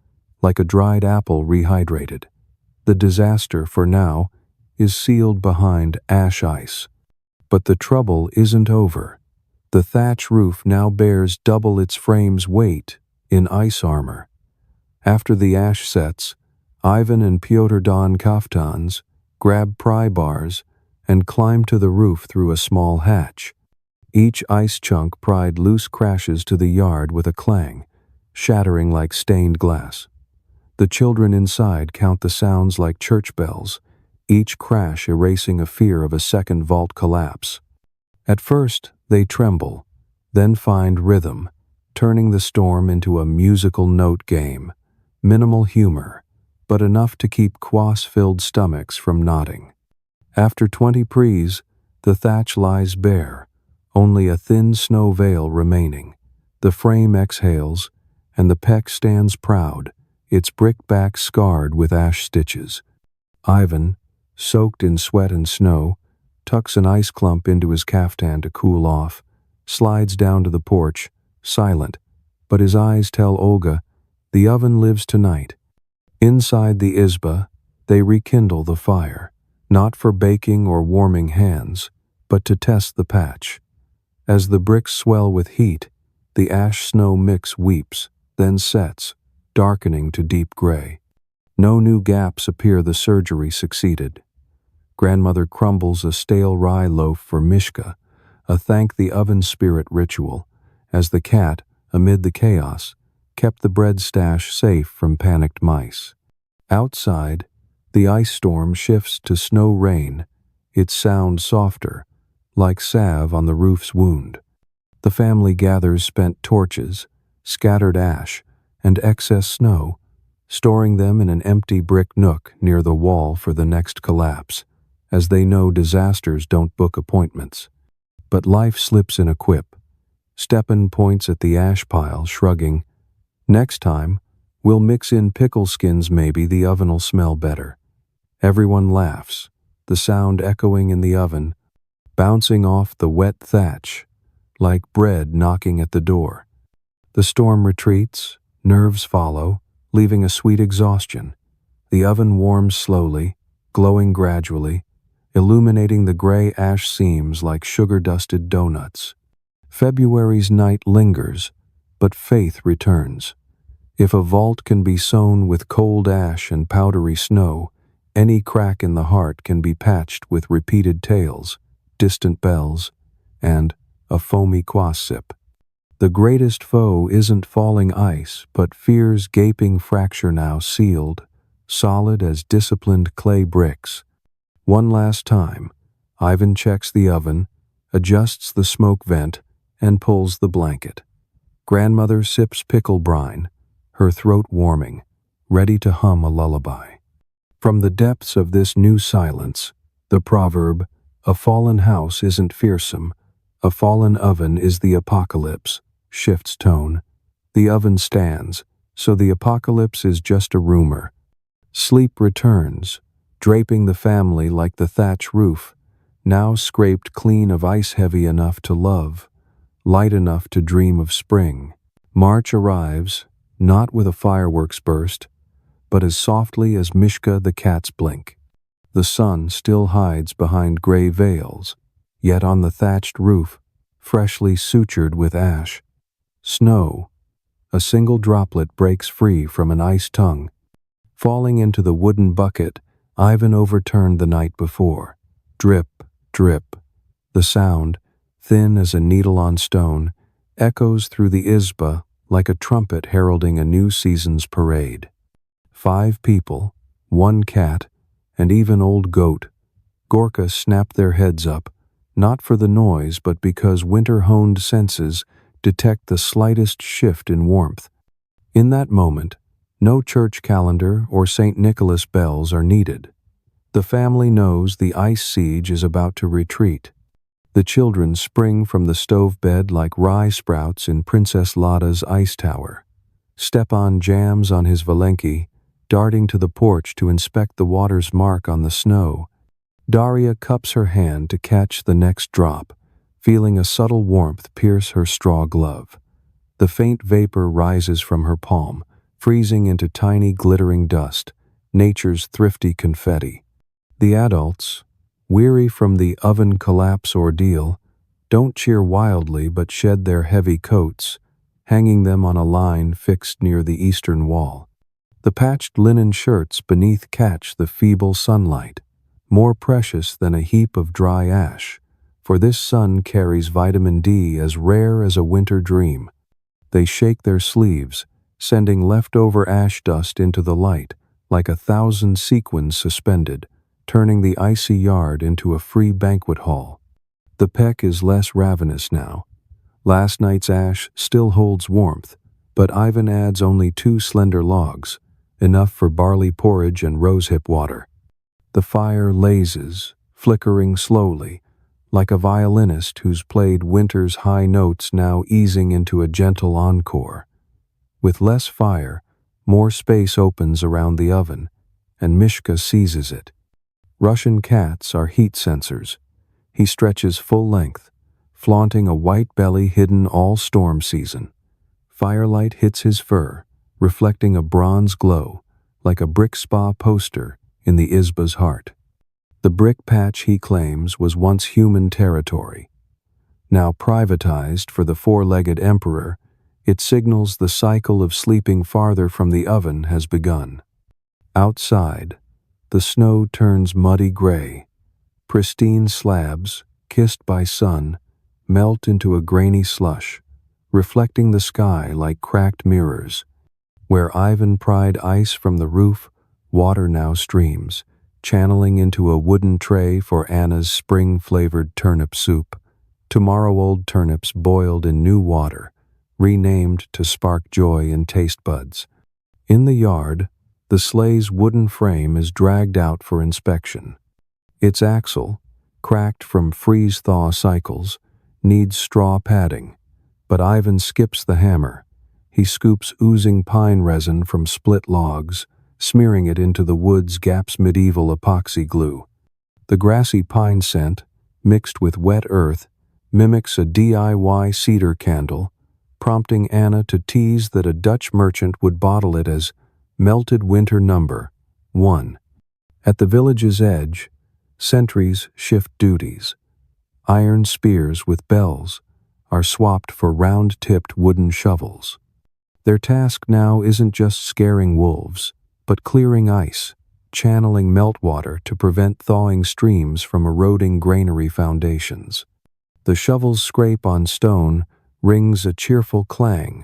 [SPEAKER 1] like a dried apple rehydrated. The disaster, for now, is sealed behind ash ice. But the trouble isn't over. The thatch roof now bears double its frame's weight in ice armor. After the ash sets, Ivan and Pyotr don kaftans, grab pry bars, and climb to the roof through a small hatch. Each ice chunk pried loose crashes to the yard with a clang, shattering like stained glass. The children inside count the sounds like church bells, each crash erasing a fear of a second vault collapse. At first, They tremble, then find rhythm, turning the storm into a musical note game. Minimal humor, but enough to keep quass-filled stomachs from nodding. After 20 prees, the thatch lies bare, only a thin snow veil remaining. The frame exhales, and the peck stands proud, its brickback scarred with ash stitches. Ivan, soaked in sweat and snow, tucks an ice clump into his caftan to cool off, slides down to the porch, silent, but his eyes tell Olga, the oven lives tonight. Inside the izba, they rekindle the fire, not for baking or warming hands, but to test the patch. As the bricks swell with heat, the ash-snow mix weeps, then sets, darkening to deep gray. No new gaps appear. The surgery succeeded. Grandmother crumbles a stale rye loaf for Mishka, a thank-the-oven spirit ritual, as the cat, amid the chaos, kept the bread stash safe from panicked mice. Outside, the ice storm shifts to snow rain, its sound softer, like salve on the roof's wound. The family gathers spent torches, scattered ash, and excess snow, storing them in an empty brick nook near the wall for the next collapse, as they know disasters don't book appointments. But life slips in a quip. Stepan points at the ash pile, shrugging, "Next time, we'll mix in pickle skins. Maybe the oven'll smell better." Everyone laughs, the sound echoing in the oven, bouncing off the wet thatch, like bread knocking at the door. The storm retreats, nerves follow, leaving a sweet exhaustion. The oven warms slowly, glowing gradually, illuminating the gray ash seams like sugar-dusted donuts. February's night lingers, but faith returns. If a vault can be sown with cold ash and powdery snow, any crack in the heart can be patched with repeated tales, distant bells, and a foamy quass sip. The greatest foe isn't falling ice, but fear's gaping fracture now sealed, solid as disciplined clay bricks. One last time, Ivan checks the oven, adjusts the smoke vent, and pulls the blanket. Grandmother sips pickle brine, her throat warming, ready to hum a lullaby. From the depths of this new silence, the proverb, "A fallen house isn't fearsome, a fallen oven is the apocalypse," shifts tone. The oven stands, so the apocalypse is just a rumor. Sleep returns, draping the family like the thatch roof, now scraped clean of ice, heavy enough to love, light enough to dream of spring. March arrives, not with a fireworks burst, but as softly as Mishka the cat's blink. The sun still hides behind gray veils, yet on the thatched roof, freshly sutured with ash, snow, a single droplet breaks free from an ice tongue. Falling into the wooden bucket Ivan overturned the night before. Drip, drip. The sound, thin as a needle on stone, echoes through the izba like a trumpet heralding a new season's parade. 5 people, 1 cat, and even old goat, Gorka, snap their heads up, not for the noise but because winter-honed senses detect the slightest shift in warmth. In that moment, no church calendar or St. Nicholas bells are needed. The family knows the ice siege is about to retreat. The children spring from the stove bed like rye sprouts in Princess Lada's ice tower. Stepan jams on his Valenki, darting to the porch to inspect the water's mark on the snow. Daria cups her hand to catch the next drop, feeling a subtle warmth pierce her straw glove. The faint vapor rises from her palm, freezing into tiny glittering dust, nature's thrifty confetti. The adults, weary from the oven collapse ordeal, don't cheer wildly but shed their heavy coats, hanging them on a line fixed near the eastern wall. The patched linen shirts beneath catch the feeble sunlight, more precious than a heap of dry ash, for this sun carries vitamin D as rare as a winter dream. They shake their sleeves, sending leftover ash dust into the light, like 1,000 sequins suspended, turning the icy yard into a free banquet hall. The peck is less ravenous now. Last night's ash still holds warmth, but Ivan adds only 2 slender logs, enough for barley porridge and rosehip water. The fire lazes, flickering slowly, like a violinist who's played winter's high notes now easing into a gentle encore. With less fire, more space opens around the oven, and Mishka seizes it. Russian cats are heat sensors. He stretches full length, flaunting a white belly hidden all storm season. Firelight hits his fur, reflecting a bronze glow, like a brick spa poster in the Izba's heart. The brick patch, he claims, was once human territory. Now privatized for the 4-legged emperor, it signals the cycle of sleeping farther from the oven has begun. Outside, the snow turns muddy gray. Pristine slabs, kissed by sun, melt into a grainy slush, reflecting the sky like cracked mirrors. Where Ivan pried ice from the roof, water now streams, channeling into a wooden tray for Anna's spring-flavored turnip soup. Tomorrow-old turnips boiled in new water, renamed to spark joy in taste buds. In the yard, the sleigh's wooden frame is dragged out for inspection. Its axle, cracked from freeze-thaw cycles, needs straw padding, but Ivan skips the hammer. He scoops oozing pine resin from split logs, smearing it into the wood's gap's medieval epoxy glue. The grassy pine scent, mixed with wet earth, mimics a DIY cedar candle, prompting Anna to tease that a Dutch merchant would bottle it as melted winter number 1. At the village's edge, sentries shift duties. Iron spears with bells are swapped for round-tipped wooden shovels. Their task now isn't just scaring wolves, but clearing ice, channeling meltwater to prevent thawing streams from eroding granary foundations. The shovel's scrape on stone rings a cheerful clang,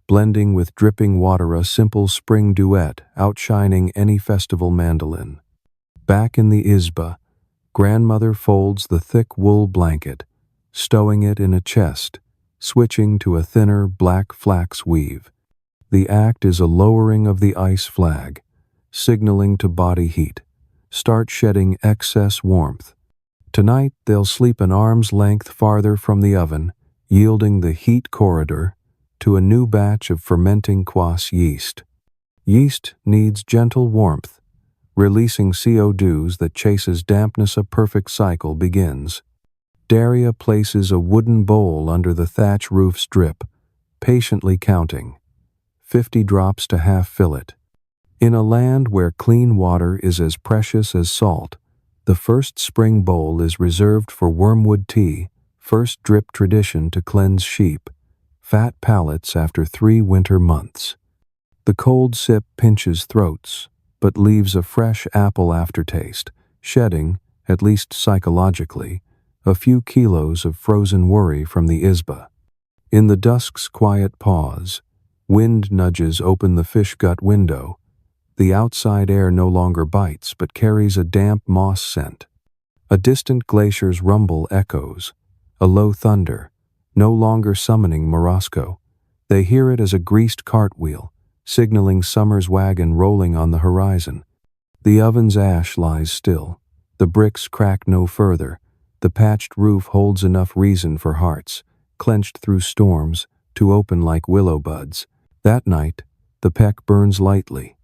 [SPEAKER 1] blending with dripping water, a simple spring duet outshining any festival mandolin. Back in the Izba, grandmother folds the thick wool blanket, stowing it in a chest, switching to a thinner black flax weave. The act is a lowering of the ice flag, signaling to body heat. Start shedding excess warmth. Tonight they'll sleep an arm's length farther from the oven, yielding the heat corridor to a new batch of fermenting kvass yeast. Yeast needs gentle warmth, releasing CO2s that chases dampness. A perfect cycle begins. Daria places a wooden bowl under the thatch roof's drip, patiently counting. 50 drops to half fill it. In a land where clean water is as precious as salt, the first spring bowl is reserved for wormwood tea, first drip tradition to cleanse sheep, fat palates after 3 winter months. The cold sip pinches throats, but leaves a fresh apple aftertaste, shedding, at least psychologically, a few kilos of frozen worry from the Izba. In the dusk's quiet pause, wind nudges open the fish gut window. The outside air no longer bites but carries a damp moss scent. A distant glacier's rumble echoes, a low thunder, no longer summoning Morosco. They hear it as a greased cartwheel, signaling summer's wagon rolling on the horizon. The oven's ash lies still. The bricks crack no further. The patched roof holds enough reason for hearts, clenched through storms, to open like willow buds. That night, the peck burns lightly.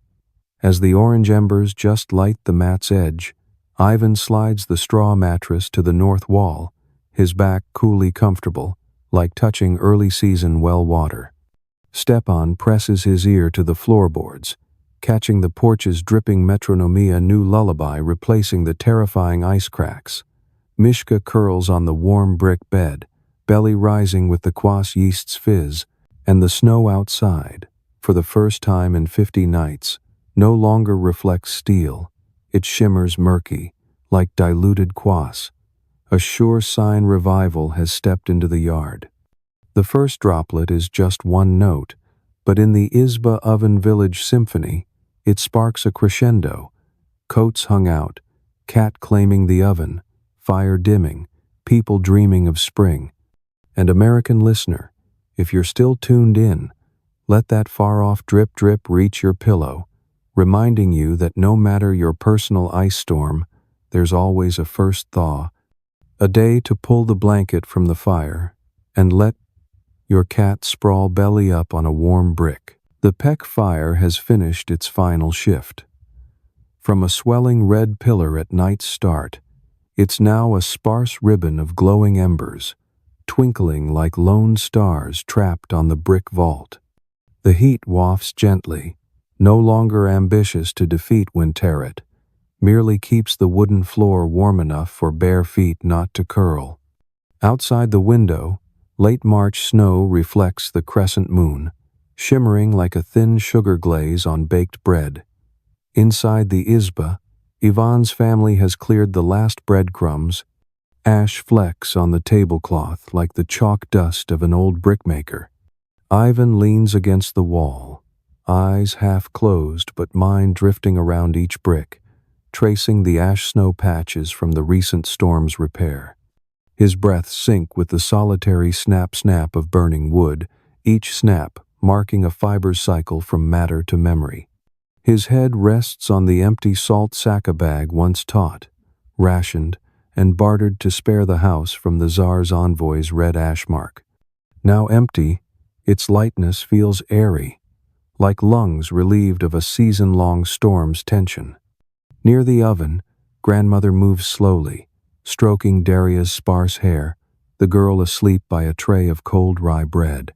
[SPEAKER 1] As the orange embers just light the mat's edge, Ivan slides the straw mattress to the north wall, his back coolly comfortable, like touching early-season well water. Stepan presses his ear to the floorboards, catching the porch's dripping metronomy, a new lullaby replacing the terrifying ice cracks. Mishka curls on the warm brick bed, belly rising with the kvass yeast's fizz, and the snow outside, for the first time in 50 nights, no longer reflects steel. It shimmers murky, like diluted kvass. A sure sign revival has stepped into the yard. The first droplet is just one note, but in the Izba Oven Village Symphony, it sparks a crescendo. Coats hung out, cat claiming the oven, fire dimming, people dreaming of spring. And American listener, if you're still tuned in, let that far-off drip-drip reach your pillow, reminding you that no matter your personal ice storm, there's always a first thaw, a day to pull the blanket from the fire and let your cat sprawl belly up on a warm brick. The peck fire has finished its final shift. From a swelling red pillar at night's start, it's now a sparse ribbon of glowing embers, twinkling like lone stars trapped on the brick vault. The heat wafts gently, no longer ambitious to defeat Winterret, merely keeps the wooden floor warm enough for bare feet not to curl. Outside the window, late March snow reflects the crescent moon, shimmering like a thin sugar glaze on baked bread. Inside the izba, Ivan's family has cleared the last breadcrumbs, ash flecks on the tablecloth like the chalk dust of an old brickmaker. Ivan leans against the wall, eyes half closed but mind drifting around each brick, tracing the ash-snow patches from the recent storm's repair. His breaths sync with the solitary snap-snap of burning wood, each snap marking a fiber cycle from matter to memory. His head rests on the empty salt sacca bag once taught, rationed, and bartered to spare the house from the Tsar's envoy's red ash mark. Now empty, its lightness feels airy, like lungs relieved of a season-long storm's tension. Near the oven, grandmother moves slowly, stroking Daria's sparse hair, the girl asleep by a tray of cold rye bread.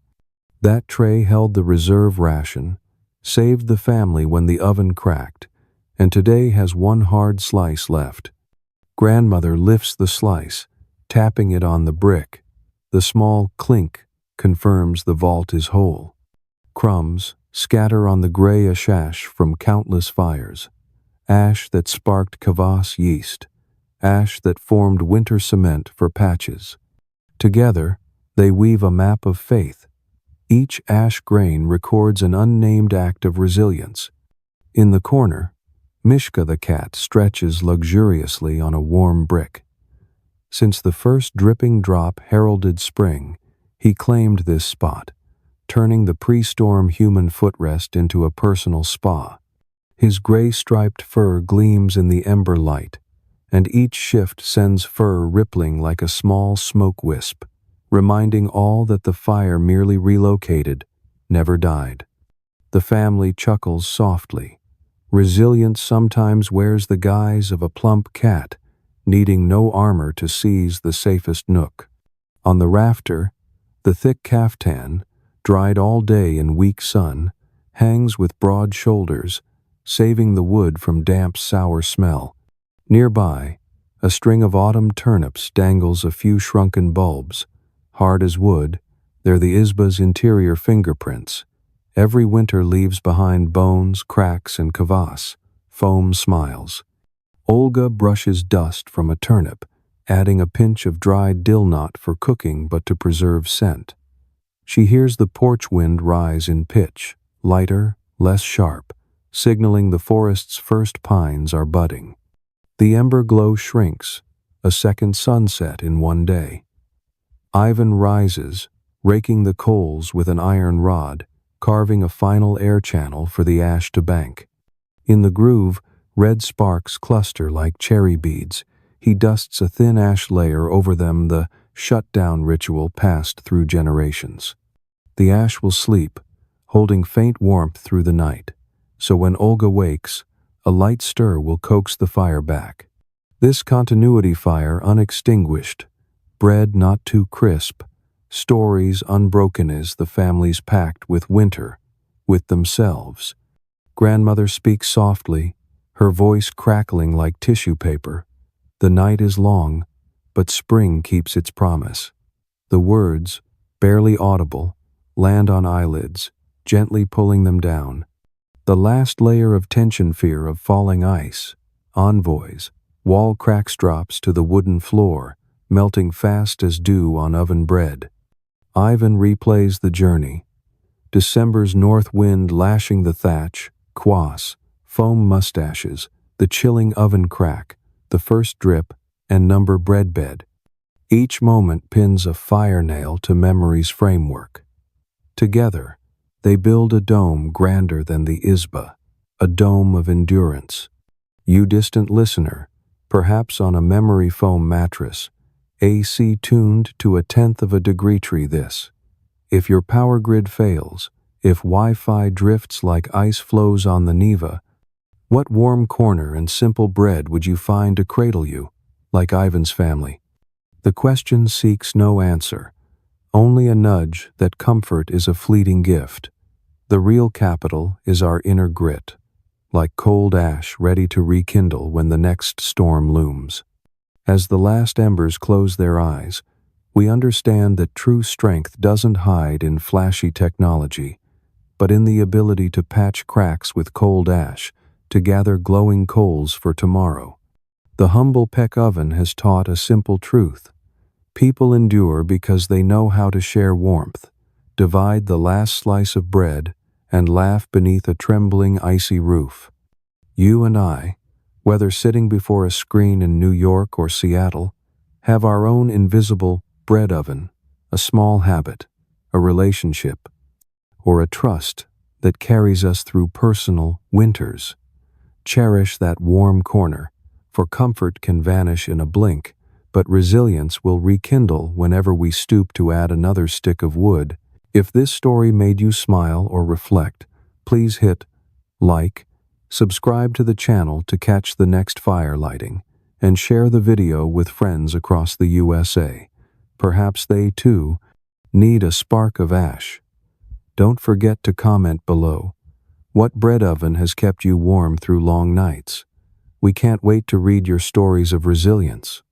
[SPEAKER 1] That tray held the reserve ration, saved the family when the oven cracked, and today has one hard slice left. Grandmother lifts the slice, tapping it on the brick. The small clink confirms the vault is whole. Crumbs scatter on the gray ash from countless fires. Ash that sparked kvass yeast, ash that formed winter cement for patches. Together, they weave a map of faith. Each ash grain records an unnamed act of resilience. In the corner, Mishka the cat stretches luxuriously on a warm brick. Since the first dripping drop heralded spring, he claimed this spot, turning the pre-storm human footrest into a personal spa. His gray-striped fur gleams in the ember light, and each shift sends fur rippling like a small smoke wisp, reminding all that the fire merely relocated, never died. The family chuckles softly. Resilience sometimes wears the guise of a plump cat, needing no armor to seize the safest nook. On the rafter, the thick caftan, dried all day in weak sun, hangs with broad shoulders, saving the wood from damp, sour smell. Nearby, a string of autumn turnips dangles a few shrunken bulbs. Hard as wood, they're the izba's interior fingerprints. Every winter leaves behind bones, cracks, and kvass. Foam smiles. Olga brushes dust from a turnip, adding a pinch of dried dill knot for cooking but to preserve scent. She hears the porch wind rise in pitch, lighter, less sharp, signaling the forest's first pines are budding. The ember glow shrinks, a second sunset in one day. Ivan rises, raking the coals with an iron rod, carving a final air channel for the ash to bank. In the groove, red sparks cluster like cherry beads. He dusts a thin ash layer over them, the shutdown ritual passed through generations. The ash will sleep, holding faint warmth through the night, so when Olga wakes, a light stir will coax the fire back. This continuity fire unextinguished, bread not too crisp, stories unbroken as the family's pact with winter, with themselves. Grandmother speaks softly, her voice crackling like tissue paper. The night is long, but spring keeps its promise. The words, barely audible, land on eyelids, gently pulling them down. The last layer of tension fear of falling ice, envoys, wall cracks drops to the wooden floor, melting fast as dew on oven bread. Ivan replays the journey. December's north wind lashing the thatch, kvass, foam mustaches, the chilling oven crack, the first drip, and number bread bed. Each moment pins a fire nail to memory's framework. Together, they build a dome grander than the Isba, a dome of endurance. You distant listener, perhaps on a memory foam mattress, AC tuned to a tenth of a degree tree this. If your power grid fails, if Wi-Fi drifts like ice flows on the Neva, what warm corner and simple bread would you find to cradle you, like Ivan's family? The question seeks no answer, only a nudge that comfort is a fleeting gift. The real capital is our inner grit, like cold ash ready to rekindle when the next storm looms. As the last embers close their eyes, we understand that true strength doesn't hide in flashy technology, but in the ability to patch cracks with cold ash, to gather glowing coals for tomorrow. The humble Peck oven has taught a simple truth. People endure because they know how to share warmth, divide the last slice of bread, and laugh beneath a trembling icy roof. You and I, whether sitting before a screen in New York or Seattle, have our own invisible bread oven, a small habit, a relationship, or a trust that carries us through personal winters. Cherish that warm corner, for comfort can vanish in a blink, but resilience will rekindle whenever we stoop to add another stick of wood. If this story made you smile or reflect, please hit like, subscribe to the channel to catch the next fire lighting, and share the video with friends across the USA. Perhaps they, too, need a spark of ash. Don't forget to comment below. What bread oven has kept you warm through long nights? We can't wait to read your stories of resilience.